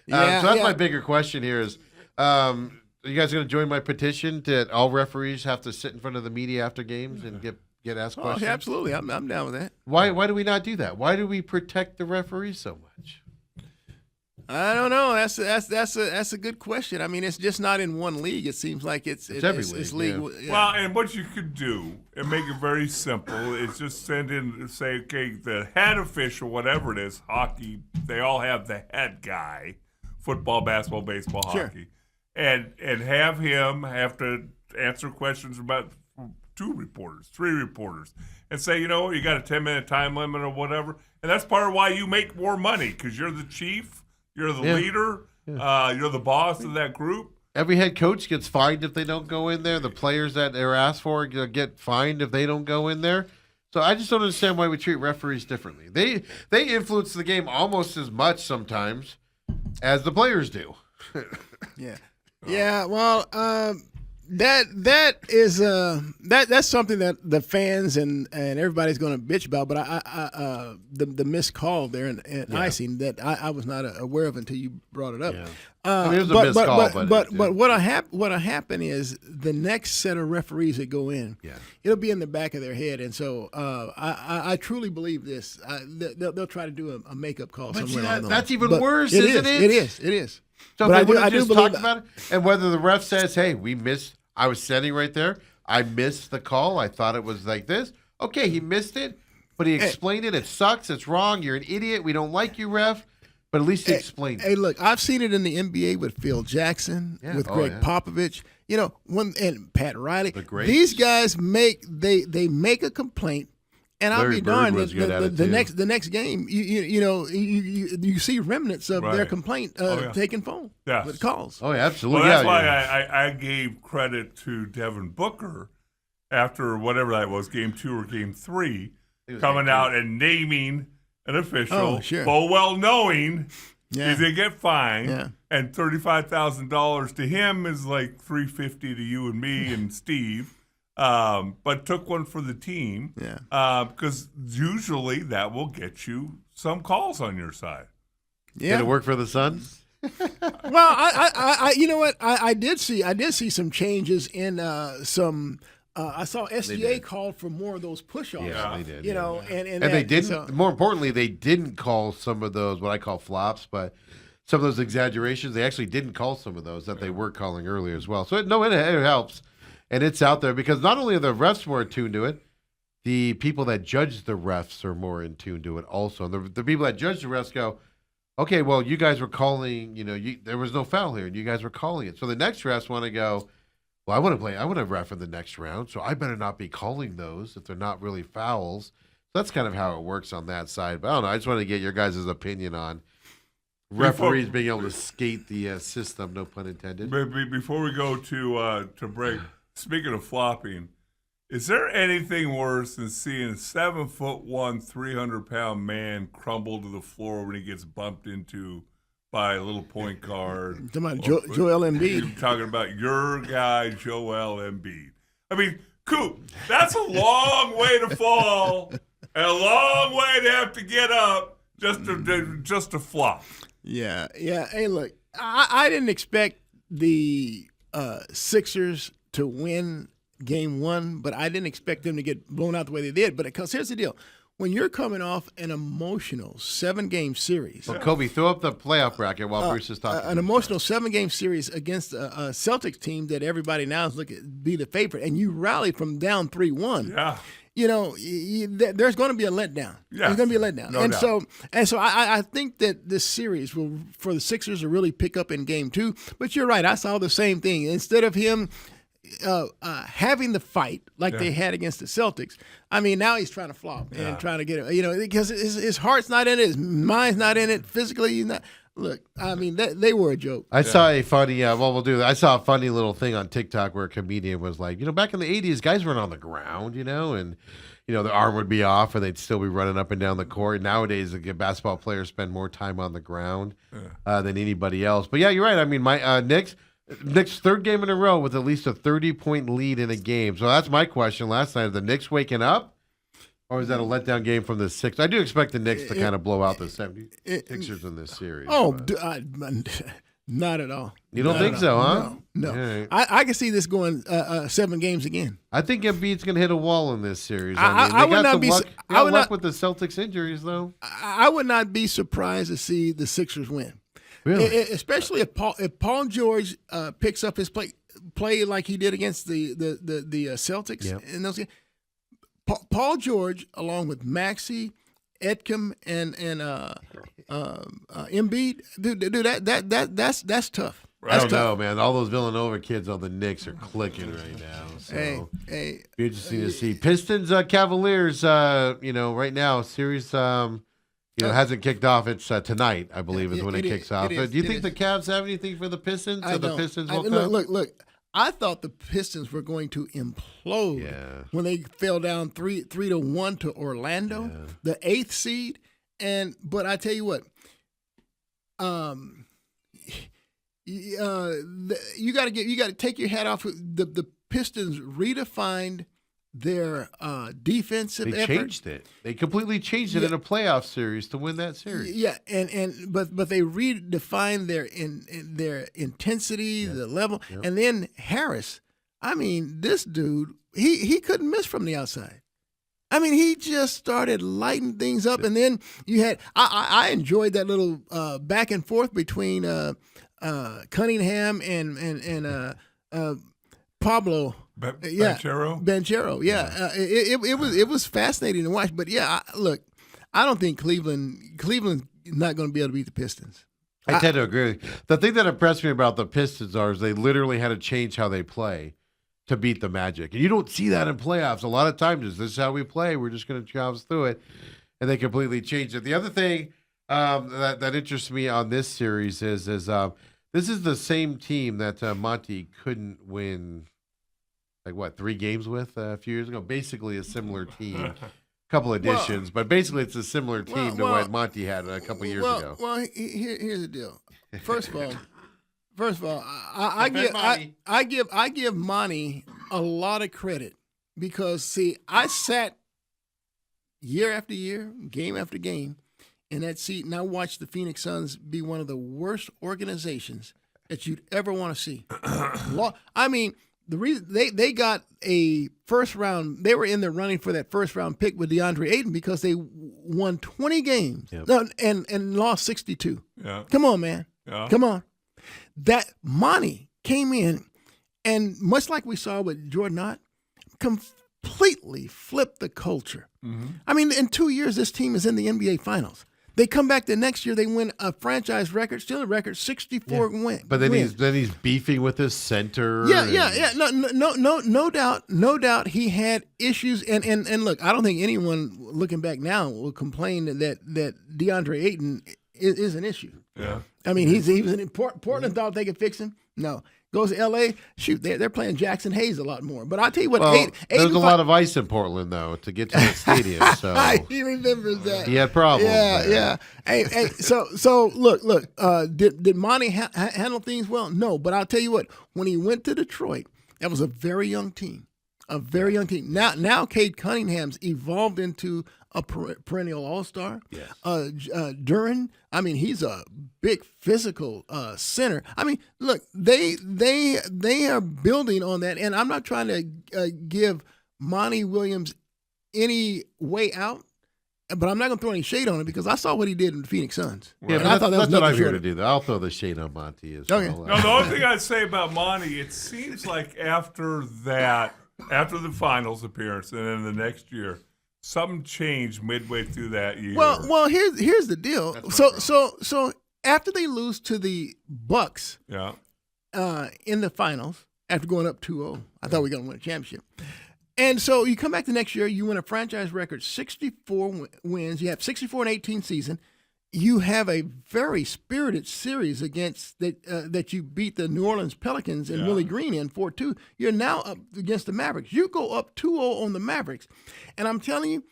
So that's my bigger question here is, are you guys going to join my petition that all referees have to sit in front of the media after games and get asked Oh, questions? yeah, absolutely. I'm down with that. Why do we not do that? Why do we protect the referees so much? I don't know. That's a good question. I mean, it's just not in one league. It seems like it's every it's league, league. Yeah. Well, and what you could do and make it very simple is just send in, say, okay, the head official, whatever it is, hockey, they all have the head guy, football, basketball, baseball, Sure. hockey, and have him have to answer questions about 2 reporters, 3 reporters, and say, you know, you got a 10-minute time limit or whatever, and that's part of why you make more money because you're the chief, you're the leader, you're the boss of that group. Every head coach gets fined if they don't go in there. The players that are asked for get fined if they don't go in there. So I just don't understand why we treat referees differently. They influence the game almost as much sometimes as the players do. Yeah. Yeah. Well, that is that's something that the fans and everybody's going to bitch about. But the missed call there and icing that I was not aware of until you brought it up. Yeah. I mean, it was a missed call, but what'll happen is the next set of referees that go in, it'll be in the back of their head, and so I truly believe this. They'll try to do a makeup call somewhere along the that's line. even But worse, it isn't it? It is. So But if they would have do just believe talked about it, and whether the ref says, "Hey, we missed," I was standing right there. I missed the call. I thought it was like this. Okay, he missed it, but he explained it. It sucks. It's wrong. You're an idiot. We don't like you, ref. But at least he explained it. Hey, look, I've seen it in the NBA with Phil Jackson, with Greg Popovich, and Pat Riley. greats. These guys make a complaint, and I'll Larry be Bird darned. was good at it, The too. next game, you see remnants of their Right. complaint yeah. taking phone Yes. with calls. Oh, yeah, absolutely. Well, that's yeah, why yeah. I gave credit to Devin Booker after whatever that was, game 2 or game 3, coming out and naming an official, Oh, sure. full well knowing Yeah. he's going to get fined, Yeah. and $35,000 to him is like $350 to you and me and Steve, but took one for the team, because usually that will get you some calls on your side. Yeah. Did it work for the Suns? Well, I you know what? I did see some changes in some. I saw SGA called for more of those push-offs. Yeah, they did. And And they that- didn't. so- More importantly, they didn't call some of those what I call flops, but some of those exaggerations. They actually didn't call some of those that they were calling earlier as well. So it helps, and it's out there because not only are the refs more attuned to it, the people that judge the refs are more in tune to it also. And the people that judge the refs go, okay, well, you guys were calling. There was no foul here, and you guys were calling it. So the next refs want to go, well, I want to ref in the next round, so I better not be calling those if they're not really fouls. That's kind of how it works on that side. But I don't know. I just wanted to get your guys' opinion on referees being able to skate the system, no pun intended. Before we go to break, speaking of flopping, is there anything worse than seeing a 7'1", 300-pound man crumble to the floor when he gets bumped into by a little point guard? Talking about Joel Embiid. You're talking about your guy, Joel Embiid. I mean, Coop, that's a long way to fall and a long way to have to get up just to flop. Yeah. Hey, look, I didn't expect the Sixers to win Game 1, but I didn't expect them to get blown out the way they did. But because here's the deal. When you're coming off an emotional 7-game series, Well, Kobe, throw up the playoff bracket while Bruce is talking. an emotional 7-game series against a Celtics team that everybody now is looking be the favorite, and you rally from down 3-1. Yeah. There's going to be a letdown. Yes, There's going to be a letdown. no doubt. So I think that this series will, for the Sixers to really pick up in Game 2. But you're right. I saw the same thing. Instead of him having the fight like they had against the Celtics, I mean, now he's trying to flop and trying to get it. Because his heart's not in it, his mind's not in it, physically he's not. Look, I mean, they were a joke. I saw a funny. We'll do that. I saw a funny little thing on TikTok where a comedian was like, back in the '80s, guys weren't on the ground, and their arm would be off, and they'd still be running up and down the court. Nowadays, the basketball players spend more time on the ground than anybody else. But yeah, you're right. I mean, my Knicks, Knicks third game in a row with at least a 30-point lead in a game. So that's my question last night. Are the Knicks waking up? Or is that a letdown game from the Sixers? I do expect the Knicks to kind of blow out the 76ers in this series. Oh, but- not at all. You don't Not think at so, all. huh? No. All right. I can see this going 7 games again. I think Embiid's going to hit a wall in this series. I They would got not some be luck, su- they I got would luck not- with the Celtics injuries, though. I would not be surprised to see the Sixers win. Really? Especially if Paul George picks up his play like he did against the Celtics Yep. in those games. Paul George, along with Maxey, Edkem, and Embiid, dude, that's tough. I That's don't tough. know, man. All those Villanova kids on the Knicks are clicking right now. So Hey, be interesting to see. Pistons, Cavaliers. Right now, series hasn't kicked off. It's tonight, I believe, is when it kicks off. it is, Do you it think is. the Cavs have anything for the Pistons? I Or the don't. Pistons I- will come? look. I thought the Pistons were going to implode Yeah. when they fell down 3-1 to Orlando, the 8th seed. But I tell you what, you got to take your hat off. The Pistons redefined their defensive They effort. changed it. They completely changed it in a playoff series to win that series. Yeah, but they redefined their intensity, the level, and then Harris. I mean, this dude, he couldn't miss from the outside. I mean, he just started lighting things up, and then you had I enjoyed that little back and forth between Cunningham and Pablo. Banchero. Yeah, it was fascinating to watch. But yeah, look, I don't think Cleveland's not going to be able to beat the Pistons. I tend to agree. The thing that impressed me about the Pistons is they literally had to change how they play to beat the Magic. And you don't see that in playoffs. A lot of times, this is how we play. We're just going to traverse through it. And they completely changed it. The other thing that interests me on this series is this is the same team that Monty couldn't win, 3 games with a few years ago? Basically a similar team. Couple additions, but basically it's a similar team to what Monty had a couple years ago. Well, here's the deal. First of all, I give Monty a lot of credit because see, I sat year after year, game after game, in that seat, and I watched the Phoenix Suns be one of the worst organizations that you'd ever want to see. I mean, the reason they got a first round, they were in the running for that first round pick with DeAndre Ayton because they won 20 games and lost 62. Yeah. Come on, man. Yeah. Come on. That Monty came in and much like we saw with Jordan Ott, completely flipped the culture. Mm-hmm. I mean, in 2 years, this team is in the NBA Finals. They come back the next year, they win a franchise record, still a record, 64 wins. But then he's beefing with his center. Yeah. No doubt he had issues. And look, I don't think anyone looking back now will complain that DeAndre Ayton is an issue. Yeah. I mean, he was an important. Portland thought they could fix him. No, goes to L.A. Shoot, they're playing Jackson Hayes a lot more. But I'll tell you what, there's a lot of ice in Portland though to get to the stadium. So he remembers that. he had problems. Yeah. Hey. So look. Did Monty handle things well? No, but I'll tell you what. When he went to Detroit, that was a very young team. Now Cade Cunningham's evolved into a perennial all-star. Yes. Duran, I mean, he's a big physical center. I mean, look, they are building on that, and I'm not trying to give Monty Williams any way out, but I'm not going to throw any shade on him because I saw what he did in the Phoenix Suns. Yeah, And but I thought that was that's what I'm nothing here short to of- do. I'll throw the shade on Monty as Okay. well. No, the only thing I'd say about Monty, it seems like after the finals appearance and then the next year, something changed midway through that year. Well, here's the deal. So after they lose to the Bucks yeah. in the finals after going up 2-0, I thought we were going to win a championship. And so you come back the next year, you win a franchise record, 64 wins. You have 64-18 season. You have a very spirited series against that you beat the New Orleans Pelicans and Willie Green in 4-2. You're now up against the Mavericks. You go up 2-0 on the Mavericks. And I'm telling you,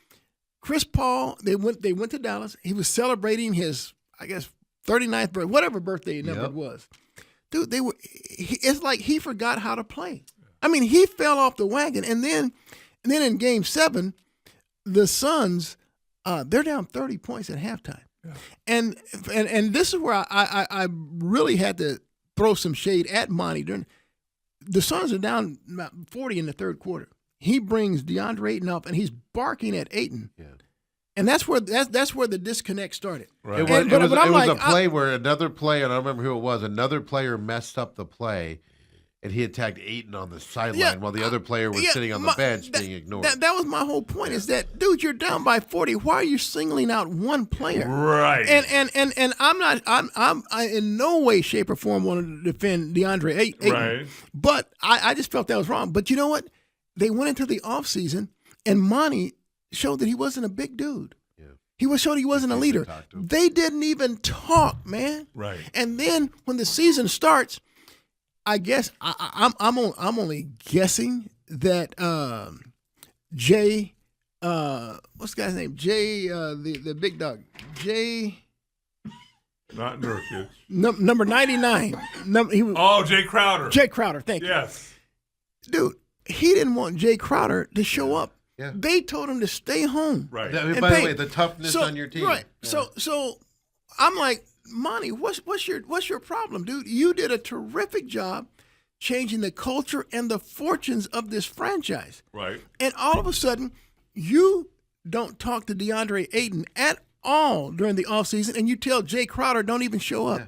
Chris Paul, they went to Dallas. He was celebrating his, I guess, 39th birthday, whatever birthday number it was. dude, it's like he forgot how to play. I mean, he fell off the wagon, and then in Game 7, the Suns, they're down 30 points at halftime, and this is where I really had to throw some shade at Monty. The Suns are down about 40 in the third quarter. He brings DeAndre Ayton up, and he's barking at Ayton. Yeah. And that's where the disconnect started. Right. It was a play where another player, and I don't remember who it was, another player messed up the play, and he attacked Ayton on the sideline while the other player was sitting on the bench being ignored. That was my whole point is that, dude, you're down by 40. Why are you singling out one player? Right. And I'm in no way, shape, or form want to defend DeAndre Ayton. Right. But I just felt that was wrong. But you know what? They went into the offseason, and Monty showed that he wasn't a big dude. He showed he wasn't a leader. They didn't even talk, man. Right. And then when the season starts, I guess I'm only guessing that Jay, what's the guy's name? Jay, the big dog. Jay. Not Nurkic. Number 99. Jay Crowder. Jay Crowder, thank you. Yes. Dude, he didn't want Jay Crowder to show up. Yeah. They told him to stay home. Right. By the way, the toughness on your team. Right. Yeah. So I'm like, Monty, what's your problem, dude? You did a terrific job changing the culture and the fortunes of this franchise. Right. And all of a sudden, you don't talk to DeAndre Ayton at all during the offseason, and you tell Jay Crowder don't even show up. Yeah.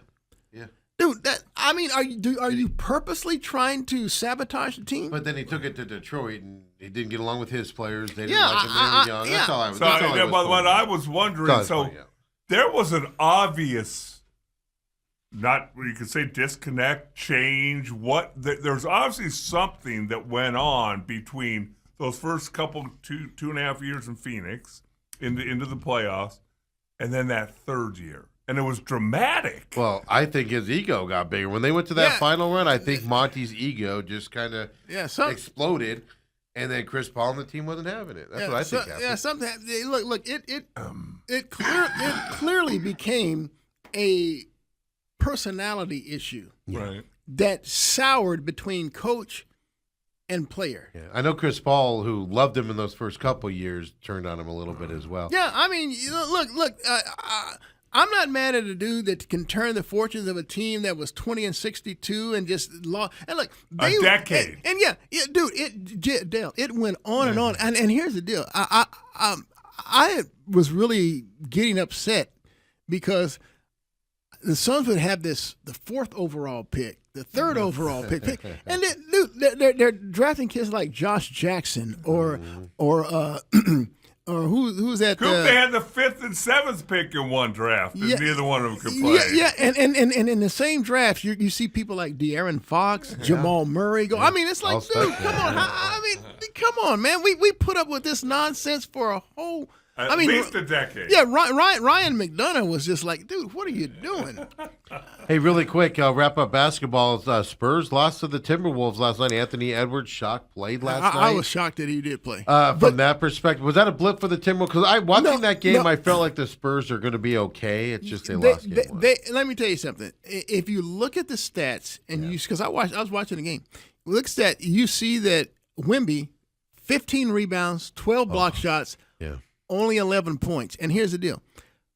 Dude, are you purposely trying to sabotage the team? But then he took it to Detroit, and he didn't get along with his players. They didn't like him. They were young. That's all I was. So, what I was wondering, there was an obvious, not you could say disconnect, change. There's obviously something that went on between those first couple 2.5 years in Phoenix, into the playoffs, and then that third year. And it was dramatic. Well, I think his ego got bigger. When they went to that final run, I think Monty's ego just kind of exploded, and then Chris Paul and the team wasn't having it. That's what I think happened. Yeah, something. Look, it clearly became a personality issue Right. that soured between coach and player. Yeah, I know Chris Paul, who loved him in those first couple years, turned on him a little bit as well. Yeah, I mean, look. I'm not mad at a dude that can turn the fortunes of a team that was 20-62 and just lost. And look, a decade. And dude, it went on and on. And here's the deal: I was really getting upset because the Suns would have the 4th overall pick, the 3rd overall pick, and they're drafting kids like Josh Jackson or who's that? Coop, they had the 5th and 7th pick in one draft, and neither one of them could play. Yeah, and in the same draft, you see people like De'Aaron Fox, Jamal Murray go. I mean, it's like, dude, come on. Come on, man. We put up with this nonsense for a whole. At least a decade. Yeah, Ryan McDonough was just like, dude, what are you doing? Hey, really quick, wrap up basketball. Spurs lost to the Timberwolves last night. Anthony Edwards played last night. I was shocked that he did play. From that perspective, was that a blip for the Timberwolves? Because watching that game, I felt like the Spurs are going to be okay. It's just they lost game one. Let me tell you something. If you look at the stats, and because I was watching the game, look at that, you see that Wemby, 15 rebounds, 12 block shots. Yeah. Only 11 points. And here's the deal.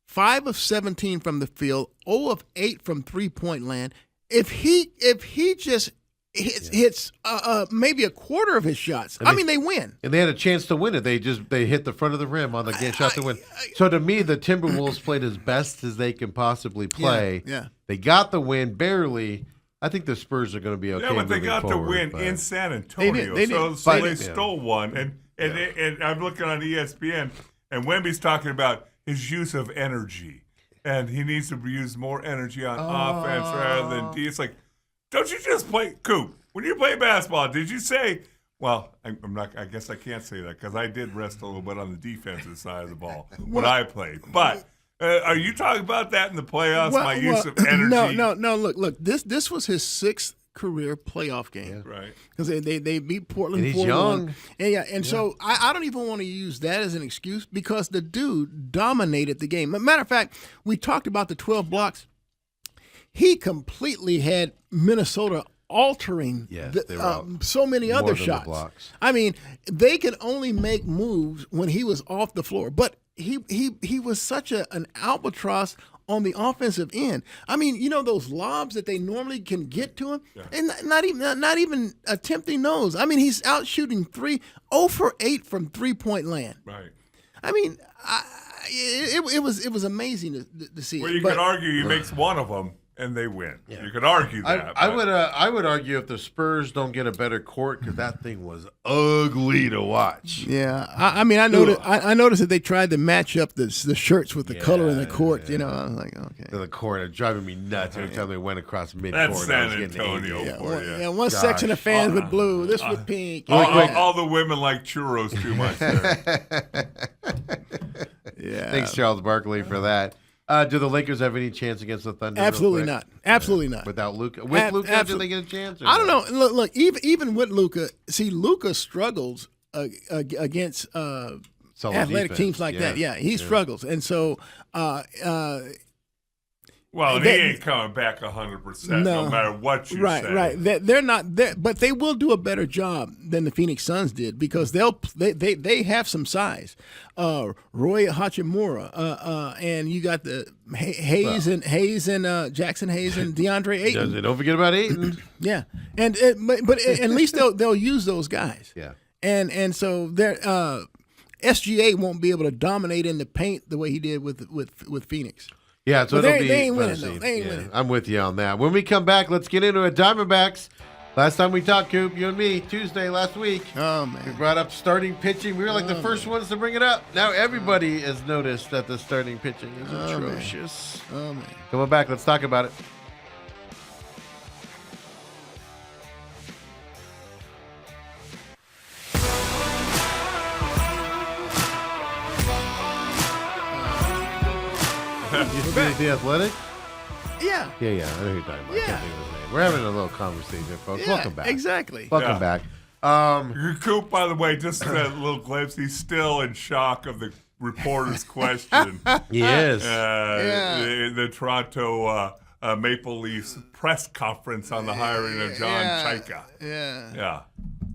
5 of 17 from the field, 0 of 8 from three-point land. If he just hits maybe a quarter of his shots, they win. And they had a chance to win it. They hit the front of the rim on the game shot to win. So to me, the Timberwolves played as best as they can possibly play. Yeah. They got the win barely. I think the Spurs are going to be okay. Yeah, but they got forward, the win in San Antonio. They did. So they stole one. And I'm looking on ESPN, and Wemby's talking about his use of energy. And he needs to use more energy on offense rather than D. It's like, don't you just play Coop? When you play basketball, did you say, well, I'm not. I guess I can't say that because I did rest a little bit on the defensive side of the ball when I played. But are you talking about that in the playoffs, my use of energy? No. Look. This was his 6th career playoff game. Yeah. Right. Because they beat Portland. And he's 4-1. young. And so I don't even want to use that as an excuse because the dude dominated the game. Matter of fact, we talked about the 12 blocks. he completely had Minnesota altering Yes, they were out so many more other than the shots. blocks. I mean, they could only make moves when he was off the floor, but he was such an albatross on the offensive end. I mean, you know those lobs that they normally can get to him, and not even attempting those. I mean, he's out shooting 0 for 8 from 3-point land. Right. I mean, it was amazing to see. Well, you But- could argue he makes one of them and they win. You could argue that. I but- would argue if the Spurs don't get a better court because that thing was ugly to watch. Yeah, I mean, I noticed that they tried to match up the shirts with the color in the court. You know, I was like, okay. To the court, it's driving me nuts every time they went across midcourt. That's I was San getting Antonio angry. for you. Yeah, one section of fans with blue, this with pink. All the women like churros too much there. Yeah, Thanks, Charles Barkley, for that. Do the Lakers have any chance against the Thunder? real absolutely quick? not. Absolutely not. Without Luka, with Luka, do they get a chance? Or I don't no? know. Look, even with Luka, see, Luka struggles against Solid athletic defense. teams like that. Yeah, he struggles, and so Well, and That- he ain't coming back 100%, no No. matter what you right, say. right. They're not there, but they will do a better job than the Phoenix Suns did because they have some size. Roy Hachimura, and you got the Hayes and Jackson Hayes and DeAndre Ayton. Don't forget about Ayton. Yeah, but at least they'll use those guys. Yeah. and so they're SGA won't be able to dominate in the paint the way he did with Phoenix. Yeah, so But it'll they be ain't winning, fun to though. see. They ain't Yeah, winning. I'm with you on that. When we come back, let's get into it. Diamondbacks. Last time we talked, Coop, you and me, Tuesday last week. Oh We man, brought up starting pitching. We were like the first ones to bring it up. Now everybody has noticed that the starting pitching is atrocious. oh man. Coming back, let's talk about it. You see the Athletic? Yeah, Yeah, I know who you're talking about. I Yeah. can't think of his name. We're having a little conversation, folks. yeah, Welcome back. exactly. Welcome Yeah. back. Coop, by the way, just that little glimpse, he's still in shock of the reporter's question. He is. The Toronto Maple Leafs press conference on the hiring of John Chaika. Yeah. Yeah.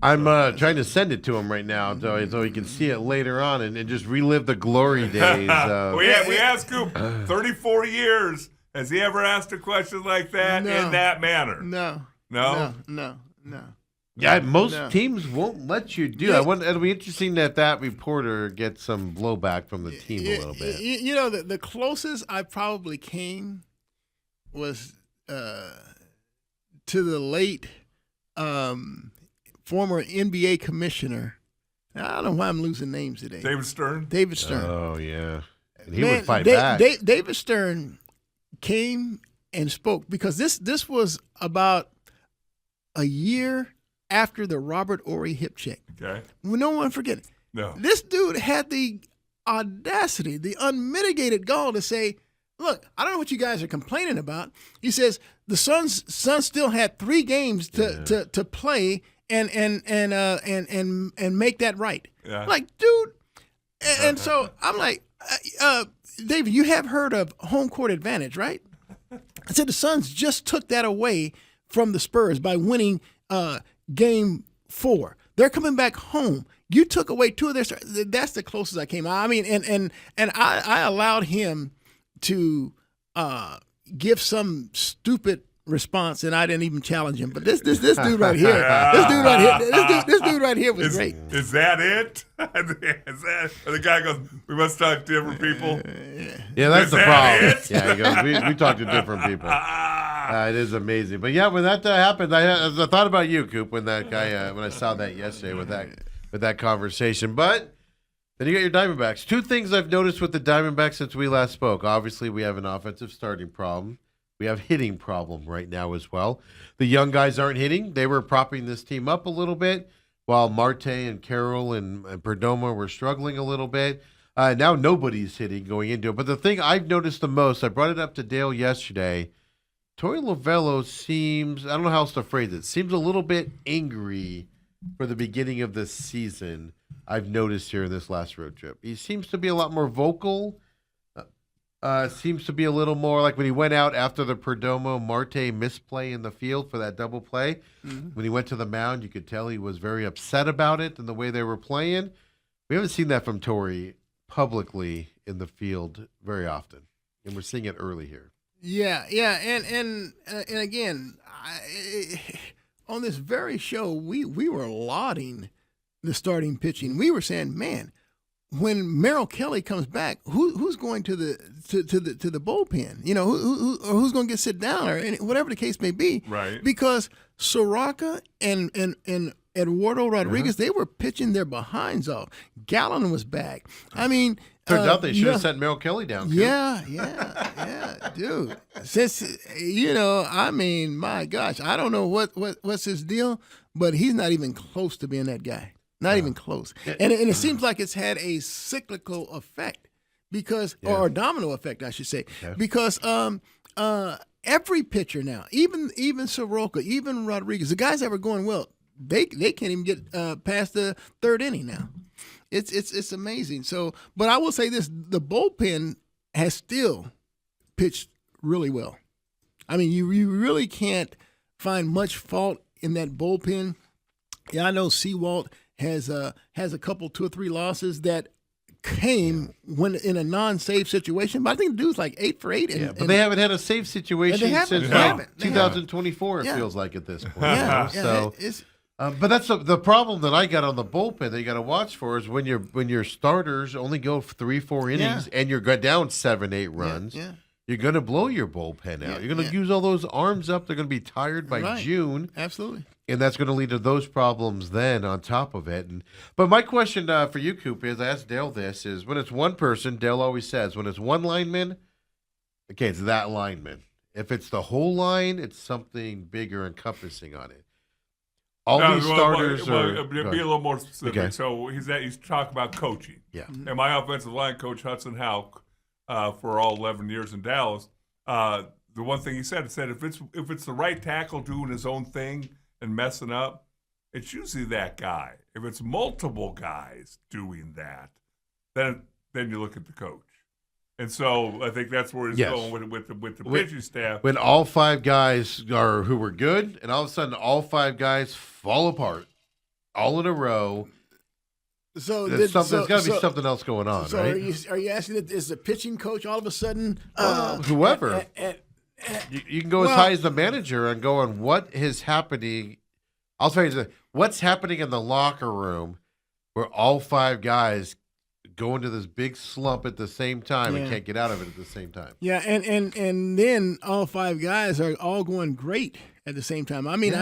I'm trying to send it to him right now so he can see it later on and just relive the glory days. We asked Coop 34 years. Has he ever asked a question like that No. in that manner? No. No? No. Yeah, most No. teams won't let you do Yeah. that. It'll be interesting that reporter gets some blowback from the team a little bit. You know, the closest I probably came was to the late former NBA commissioner. I don't know why I'm losing names today. David Stern? David Stern. Oh, yeah. And he Man, would fight back. David Stern came and spoke because this was about a year after the Robert Ory hip check. Okay. Well, no one forget it. No. This dude had the audacity, the unmitigated gall to say, "Look, I don't know what you guys are complaining about." He says the Suns still had 3 games to play and make that right. Yeah. Like, dude, and so I'm like, David, you have heard of home court advantage, right? I said the Suns just took that away from the Spurs by winning Game 4. They're coming back home. You took away 2 of their stars. That's the closest I came. I mean, and I allowed him to give some stupid response, and I didn't even challenge him. But this dude right here, this dude right here was great. Is that it? Is that, and the guy goes, "We must talk to different people." Yeah, that's Is the that problem. it? Yeah, he goes, we talk to different people. It is amazing. But yeah, when that happened, I thought about you, Coop, when that guy, when I saw that yesterday with that conversation. But then you got your Diamondbacks. 2 things I've noticed with the Diamondbacks since we last spoke. Obviously, we have an offensive starting problem. We have hitting problem right now as well. The young guys aren't hitting. They were propping this team up a little bit while Marte and Carroll and Perdomo were struggling a little bit. Now nobody's hitting going into it. But the thing I've noticed the most, I brought it up to Dale yesterday, Torey Lovello seems, I don't know how else to phrase it, seems a little bit angry for the beginning of this season. I've noticed here in this last road trip. He seems to be a lot more vocal seems to be a little more like when he went out after the Perdomo Marte misplay in the field for that double play. When he went to the mound, you could tell he was very upset about it and the way they were playing. We haven't seen that from Torrey publicly in the field very often, and we're seeing it early here. Yeah, and again, on this very show, we were lauding the starting pitching. We were saying, man, when Merrill Kelly comes back, who's going to the bullpen? You know, who's going to get sit down or whatever the case may be. Right. Because Soroka and Eduardo Rodriguez, they were pitching their behinds off. Gallen was back. I mean, Turns out they should have no- sent Merrill Kelly down. Coop. yeah, dude. Since I mean, my gosh, I don't know what's his deal, but he's not even close to being that guy. Not even close. And it seems like it's had a cyclical effect because, or a domino effect, I should say, because every pitcher now, even Soroka, even Rodriguez, the guys that were going well, they can't even get past the third inning now. It's amazing. So, but I will say this: the bullpen has still pitched really well. I mean, you really can't find much fault in that bullpen. Yeah, I know Seawalt has a couple, 2 or 3 losses that came when in a non-save situation, but I think the dude's like 8 for 8. And, But they haven't had a save situation They haven't. since They haven't. They 2024. It Yeah. feels like at this point. yeah, So, it's but that's the problem that I got on the bullpen that you got to watch for is when your starters only go 3-4 innings and you're down 7-8 runs. yeah. You're going to blow your bullpen out. You're going to use all those arms up. They're going to be tired by Right. June. Absolutely. And that's going to lead to those problems then on top of it. But my question for you, Coop, is I asked Dale this, is when it's one person, Dale always says, when it's one lineman, okay, it's that lineman. If it's the whole line, it's something bigger encompassing on it. All these starters are... Be a little more specific. Okay. So he's talking about coaching. Yeah. And my offensive line coach, Hudson Houck, for all 11 years in Dallas, the one thing he said if it's the right tackle doing his own thing and messing up, it's usually that guy. If it's multiple guys doing that, then you look at the coach. And so I think that's where he's Yes. going with the pitching staff. When all 5 guys are who were good, and all of a sudden all 5 guys fall apart, all in a row, So there's got to be something else going on, So right? are you asking that is the pitching coach all of a sudden Whoever. You can go as Well- high as the manager and go on what is happening. I'll tell you what's happening in the locker room where all 5 guys go into this big slump at the same time and Yeah. can't get out of it at the same time. Yeah, and then all 5 guys are all going great at the same time. I mean,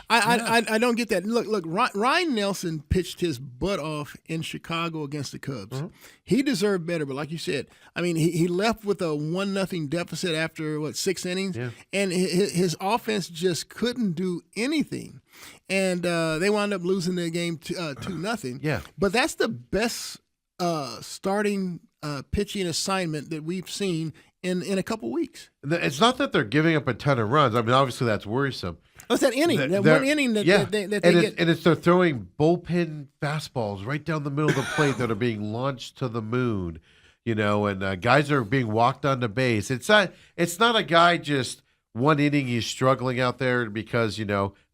I don't get that. Look, Ryan Nelson pitched his butt off in Chicago against the Cubs. He deserved better, but like you said, I mean, he left with a 1-0 deficit after 6 innings, and his offense just couldn't do anything, and they wound up losing the game 2-0. Yeah. But that's the best starting pitching assignment that we've seen in a couple weeks. It's not that they're giving up a ton of runs. I mean, obviously that's worrisome. What's that inning? That They're- one inning that yeah. they and get. it's they're throwing bullpen fastballs right down the middle of the plate that are being launched to the moon, and guys are being walked onto base. It's not a guy just one inning he's struggling out there because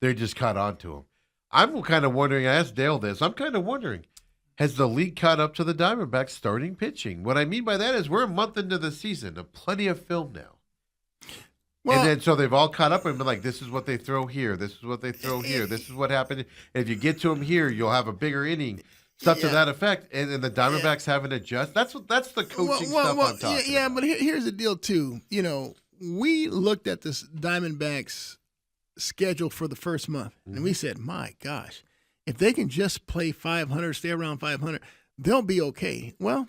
they just caught on to him. I'm kind of wondering. I asked Dale this. I'm kind of wondering. Has the league caught up to the Diamondbacks starting pitching? What I mean by that is we're a month into the season, plenty of film now. Well, And then so they've all caught up and been like, this is what they throw here. This is what they throw here. This is what happened. And if you get to them here, you'll have a bigger inning. Stuff to that effect. And the Diamondbacks haven't adjusted. That's the coaching stuff I'm talking yeah, about. but here's the deal too. We looked at this Diamondbacks schedule for the first month, and we said, my gosh, if they can just play 500, stay around 500, they'll be okay. Well,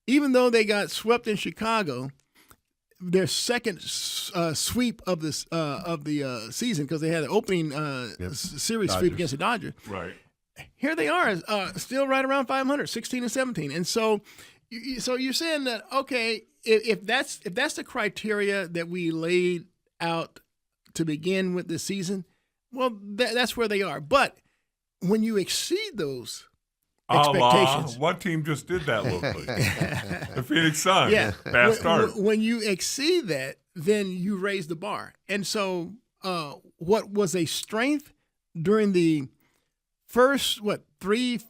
even though they got swept in Chicago, their second sweep of the season, because they had an opening series Dodgers. sweep against the Dodgers. Right. Here they are, still right around 500, 16-17, and so you're saying that okay, if that's the criteria that we laid out to begin with this season, well, that's where they are. But when you exceed those expectations. What team just did that locally? The Phoenix Suns. Yeah. Fast start. When you exceed that, then you raise the bar. And so what was a strength during the first, 3-4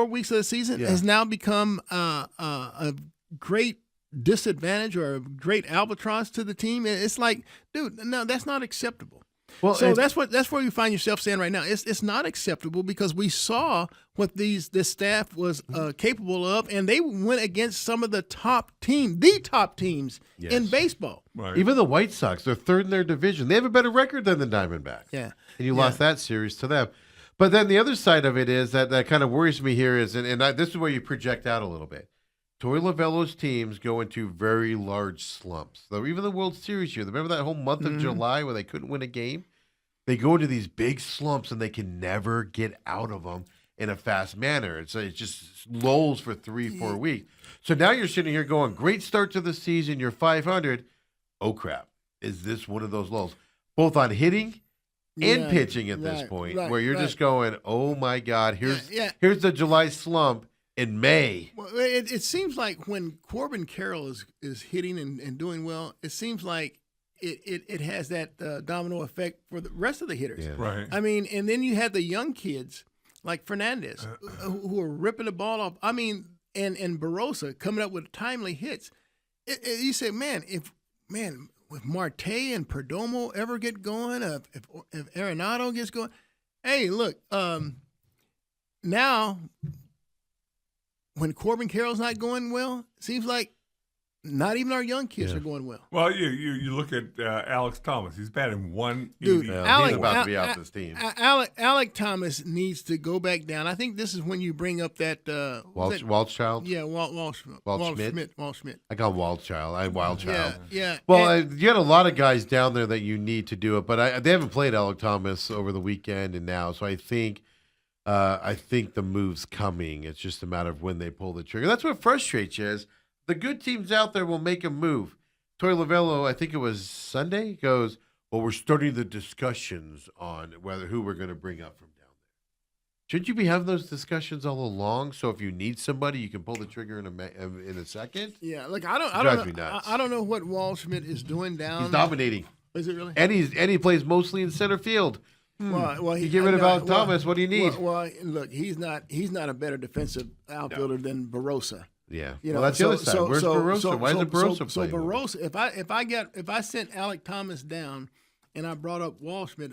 weeks of the season has now become a great disadvantage or a great albatross to the team. It's like, dude, no, that's not acceptable. Well, So and- that's where you find yourself saying right now. It's not acceptable because we saw what this staff was capable of, and they went against some of the top teams in Yes. baseball. Right. Even the White Sox, they're third in their division. They have a better record than the Diamondbacks. Yeah. And you lost that series to them. But then the other side of it is that kind of worries me here is, this is where you project out a little bit. Torey Lovello's teams go into very large slumps. So even the World Series year, remember that whole month of July where they couldn't win a game? They go into these big slumps and they can never get out of them in a fast manner. It's just lulls for 3-4 weeks. So now you're sitting here going, great start to the season, you're 500. Oh, crap. Is this one of those lulls? Both on hitting and Yeah, pitching at this right, point, right, where you're right. just going, oh, my God, here's Yeah. here's the July slump in May. Well, it seems like when Corbin Carroll is hitting and doing well, it seems like it has that domino effect for the rest of the hitters. Yeah. Right. I mean, and then you had the young kids like Fernandez who are ripping the ball off. I mean, and Barossa coming up with timely hits. You say, if Marte and Perdomo ever get going, if Arenado gets going, hey, look, now when Corbin Carroll's not going well, it seems like not even our young kids are going well. Well, you look at Alex Thomas. He's batting 180. Dude, Yeah, he's about to be off this team. Alec Thomas needs to go back down. I think this is when you bring up that Waltzchild? Yeah, Walt Schmidt? Schmidt. I call Wildchild. Wildchild. Yeah. Well, And- you got a lot of guys down there that you need to do it, but they haven't played Alec Thomas over the weekend and now, so I think the move's coming. It's just a matter of when they pull the trigger. That's what frustrates you is the good teams out there will make a move. Torey Lovello, I think it was Sunday, goes, well, we're starting the discussions on who we're going to bring up from down there. Shouldn't you be having those discussions all along? So if you need somebody, you can pull the trigger in a second. yeah, look, drives me nuts. I don't know what Walt Schmidt is doing down. He's dominating, Is it really? and he plays mostly in center field. Well, You get rid of Alec Thomas, what do you need? Well, look, he's not a better defensive outfielder than Barossa. Yeah, You well, know, that's the other side. Where's Barossa? Why isn't Barossa So playing more? Barossa, if I sent Alec Thomas down, and I brought up Walt Schmidt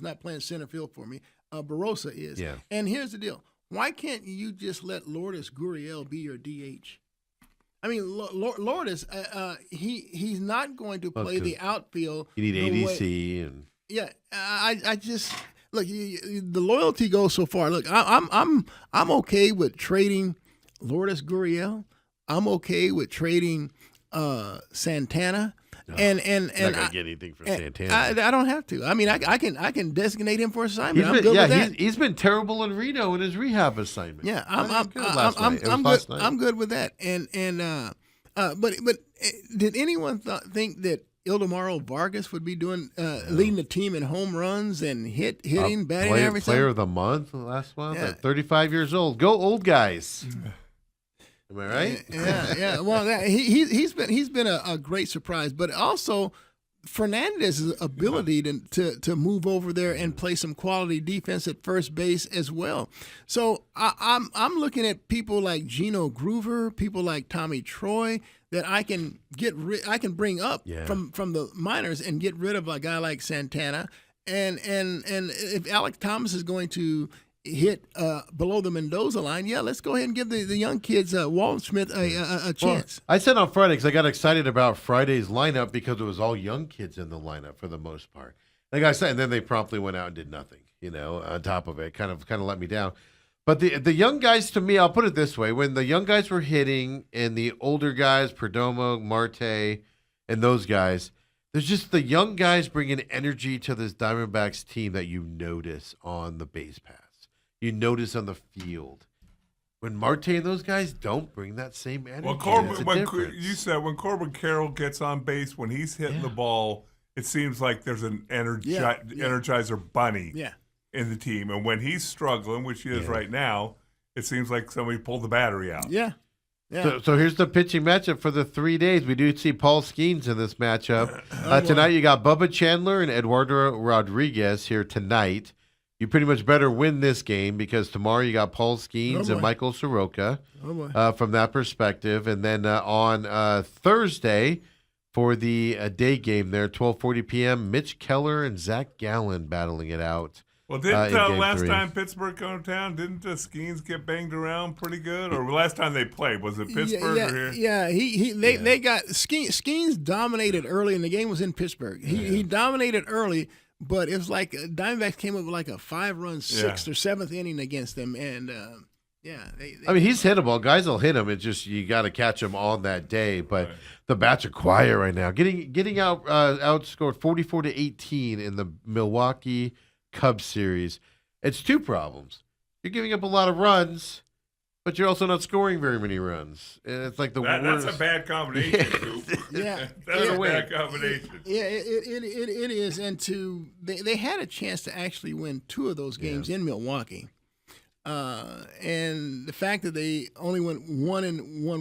not playing center field for me. Barossa is. Yeah. And here's the deal: why can't you just let Lourdes Gurriel be your DH? I mean, Lourdes, he's not going to play the outfield. You need the way- ADC and Yeah, I just look. The loyalty goes so far. Look, I'm okay with trading Lourdes Gurriel. I'm okay with trading Santana. And not gonna I, get anything from and Santana. I don't have to. I mean, I can designate him for assignment. I'm good with that. He's been terrible in Reno in his rehab assignment. Yeah, Not even good last night. It was last night. I'm good with that. But did anyone think that Ildemaro Vargas would be doing leading the team in home runs and hitting, batting average? Player of the month last month Yeah. at 35 years old. Go old guys. Am I right? Yeah. Well, he's been a great surprise, but also Fernandez's ability to move over there and play some quality defense at first base as well. So I'm looking at people like Gino Groover, people like Tommy Troy that I can bring up from the minors and get rid of a guy like Santana. And if Alec Thomas is going to hit below the Mendoza line, let's go ahead and give the young kids Walt Smith a chance. I said on Friday because I got excited about Friday's lineup because it was all young kids in the lineup for the most part. Like I said, and then they promptly went out and did nothing. On top of it, kind of let me down. But the young guys, to me, I'll put it this way: when the young guys were hitting, and the older guys, Perdomo, Marte, and those guys, there's just the young guys bringing energy to this Diamondbacks team that you notice on the base paths. You notice on the field. When Marte and those guys don't bring that same energy, Well, it's a when difference. you said when Corbin Carroll gets on base, when he's hitting the ball, it seems like there's an energizer bunny Yeah. in the team. And when he's struggling, which he is right now, it seems like somebody pulled the battery out. Yeah. Yeah. So here's the pitching matchup for the 3 days. We do see Paul Skeens in this matchup. Tonight you got Bubba Chandler and Eduardo Rodriguez here tonight. You pretty much better win this game because tomorrow you got Paul Skeens and Michael Soroka from that perspective. And then on Thursday for the day game there, 12:40 p.m., Mitch Keller and Zach Gallen battling it out. Well, didn't in game last 3. time Pittsburgh come to town, didn't Skeens get banged around pretty good? Or last time they played, was it Pittsburgh or here? Yeah, they got Skeens dominated early, and the game was in Pittsburgh. He dominated early, but it was like Diamondbacks came up with like a 5-run 6th or 7th inning against them, and I mean, he's hittable. Guys will hit him. It's just you got to catch him on that day. But the bats are quiet right now. Getting outscored 44-18 in the Milwaukee Cubs series. It's 2 problems. You're giving up a lot of runs, but you're also not scoring very many runs. And it's like That's worst. a bad combination. Coop. Yeah, That's a bad combination. Yeah, it is. And they had a chance to actually win 2 of those games in Milwaukee. And the fact that they only won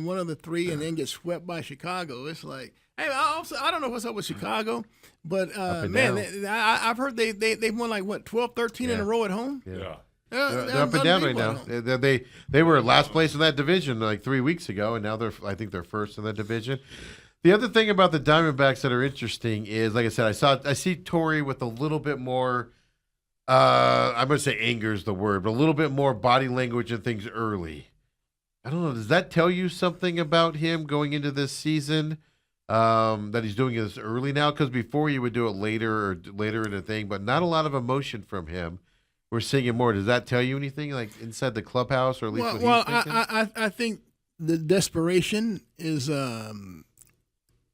one of the 3 and then get swept by Chicago, it's like, hey, I don't know what's up with Chicago, but man, I've heard they've won like what 12, 13 in a row at home. Yeah. They're up and down right now. They were last place in that division like 3 weeks ago, and now I think they're first in that division. The other thing about the Diamondbacks that are interesting is, like I said, I see Torrey with a little bit more. I'm going to say anger is the word, but a little bit more body language and things early. I don't know. Does that tell you something about him going into this season? That he's doing this early now? Because before you would do it later in the thing, but not a lot of emotion from him. We're seeing it more. Does that tell you anything, like inside the clubhouse, or at least what he's thinking? I think the desperation is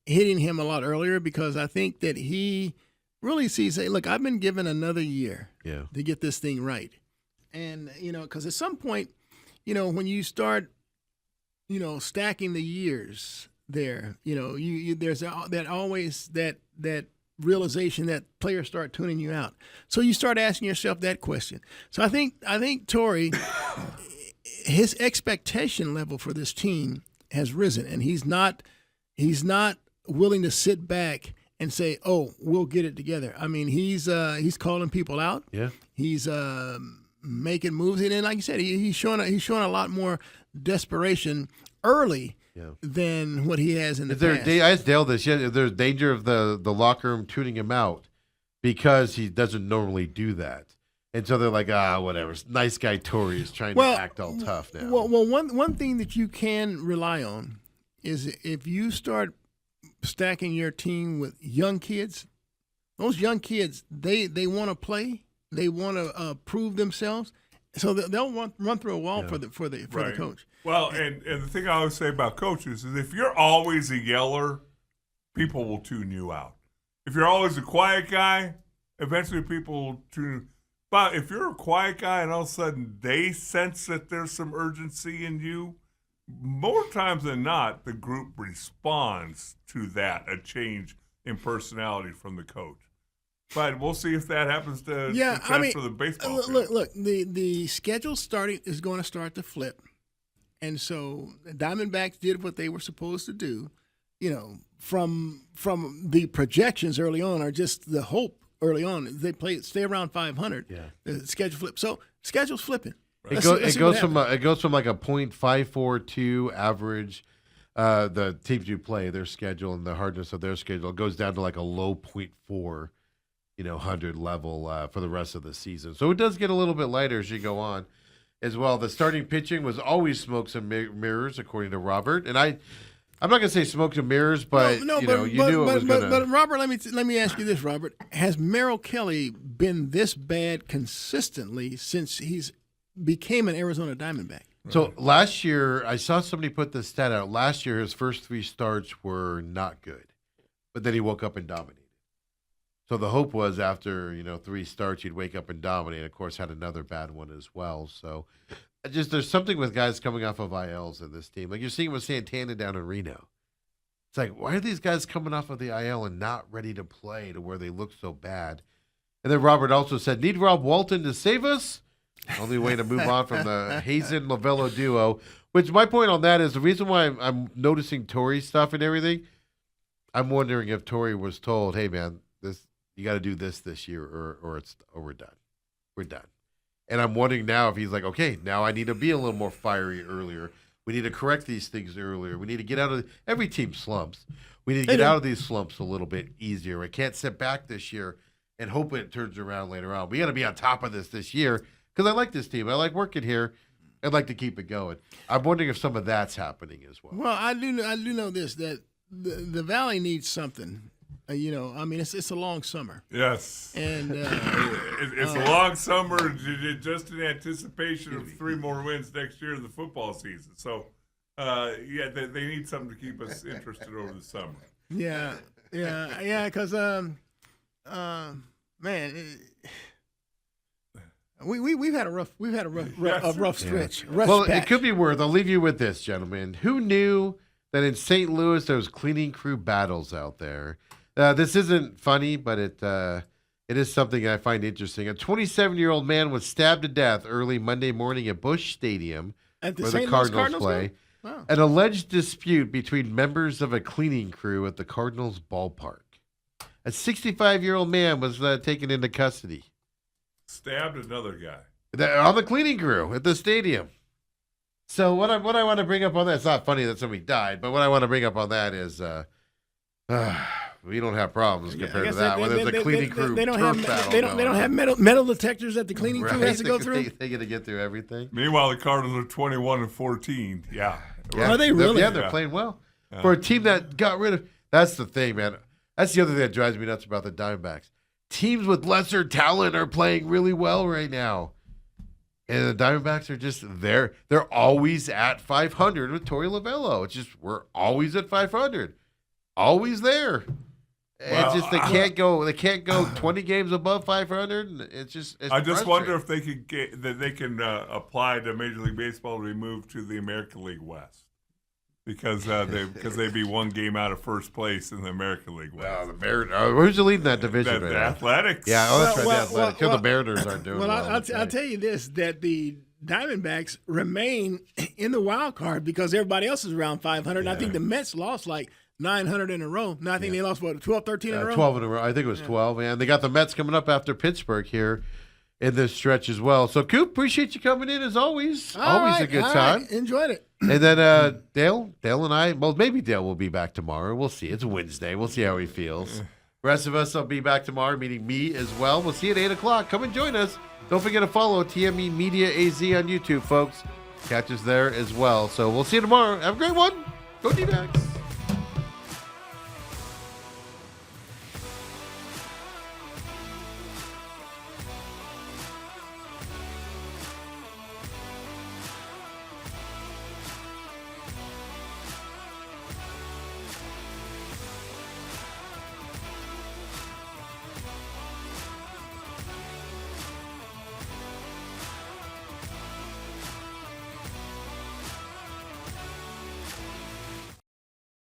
hitting him a lot earlier because I think that he really sees, hey, look, I've been given another year to get this thing right. And, because at some point, when you start, stacking the years there, there's always that realization that players start tuning you out. So you start asking yourself that question. So I think Torrey, his expectation level for this team has risen, and he's not willing to sit back and say, "Oh, we'll get it together." I mean, he's calling people out. Yeah, he's making moves, and then, like you said, he's showing a lot more desperation early than what he has in the past. I asked Dale this. Yeah, there's danger of the locker room tuning him out because he doesn't normally do that, and so they're like, whatever. Nice guy Torrey is trying to act all tough now. Well, one thing that you can rely on is if you start stacking your team with young kids. Those young kids, they want to play. They want to prove themselves. So they'll run through a wall for the coach. Well, and the thing I always say about coaches is if you're always a yeller, people will tune you out. If you're always a quiet guy, eventually people will tune. But if you're a quiet guy and all of a sudden they sense that there's some urgency in you, more times than not, the group responds to that, a change in personality from the coach. But we'll see if that happens to for the baseball team. Look, the schedule is going to start to flip. And so the Diamondbacks did what they were supposed to do, from the projections early on, or just the hope early on. They stay around 500. Yeah. The schedule flips. So schedule's flipping. It goes from like a .542 average. The teams you play, their schedule and the hardness of their schedule goes down to like a low .4, 100 level for the rest of the season. So it does get a little bit lighter as you go on, as well. The starting pitching was always smokes and mirrors, according to Robert. And I'm not going to say smokes and mirrors, but you knew it was going to. But Robert, let me ask you this, Robert: has Merrill Kelly been this bad consistently since he's became an Arizona Diamondback? So last year, I saw somebody put this stat out. Last year, his first 3 starts were not good, but then he woke up and dominated. So the hope was after 3 starts, he'd wake up and dominate. Of course, had another bad one as well. So there's something with guys coming off of ILs in this team. Like you're seeing with Santana down in Reno. It's like, why are these guys coming off of the IL and not ready to play to where they look so bad? And then Robert also said, need Rob Walton to save us? Only way to move on from the Hazen Lavello duo. Which my point on that is the reason why I'm noticing Torrey stuff and everything. I'm wondering if Torrey was told, "Hey, man, this you got to do this year, or we're done. We're done." And I'm wondering now if he's like, "Okay, now I need to be a little more fiery earlier. We need to correct these things earlier. We need to get out of every team slumps. We need to get out of these slumps a little bit easier. I can't sit back this year and hope it turns around later on. We got to be on top of this year because I like this team. I like working here. I'd like to keep it going. I'm wondering if some of that's happening as well. Well, I do know this, that the Valley needs something. I mean, it's a long summer. Yes. And It's a long summer just in anticipation of 3 more wins next year in the football season. So, they need something to keep us interested over the summer. yeah, because man, we've had a rough stretch. Well, it could be worth. I'll leave you with this, gentlemen. Who knew that in St. Louis there was cleaning crew battles out there? This isn't funny, but it is something I find interesting. A 27-year-old man was stabbed to death early Monday morning at Busch Stadium, At the where St. the Louis Cardinals play. game? Wow. An alleged dispute between members of a cleaning crew at the Cardinals ballpark. A 65-year-old man was taken into custody. Stabbed another guy. On the cleaning crew at the stadium. So what I want to bring up on that, it's not funny that somebody died, but what I want to bring up on that is we don't have problems compared to that. Whether it's a cleaning crew they don't turf have battle. they don't have metal detectors that the cleaning crew has to go through. They get to get through everything. Meanwhile, the Cardinals are 21-14. Yeah. Are they really? Yeah, they're playing well. For a team that got rid of, that's the thing, man. That's the other thing that drives me nuts about the Diamondbacks. Teams with lesser talent are playing really well right now. And the Diamondbacks are just there. They're always at 500 with Torrey Lavello. It's just, we're always at 500. Always there. It's just they can't go 20 games above 500. And it's I just wonder if they could they can apply to Major League Baseball to be moved to the American League West. Because they'd be 1 game out of first place in the American League West. The Mariners. Who's leading that division right The now? Athletics. Yeah, that's right. Well, The Athletics. well, the Mariners aren't doing well. I'll tell you this, that the Diamondbacks remain in the wild card because everybody else is around 500. And I think the Mets lost like 900 in a row. No, I think they lost, 12, 13 in a row? 12 in a row. I think it was 12. And they got the Mets coming up after Pittsburgh here in this stretch as well. So, Coop, appreciate you coming in as always. Always a good time. Right. Enjoyed it. And then Dale and I, well, maybe Dale will be back tomorrow. We'll see. It's Wednesday. We'll see how he feels. The rest of us will be back tomorrow, meeting me as well. We'll see you at 8 o'clock. Come and join us. Don't forget to follow TME Media AZ on YouTube, folks. Catch us there as well. So we'll see you tomorrow. Have a great one. Go D-backs.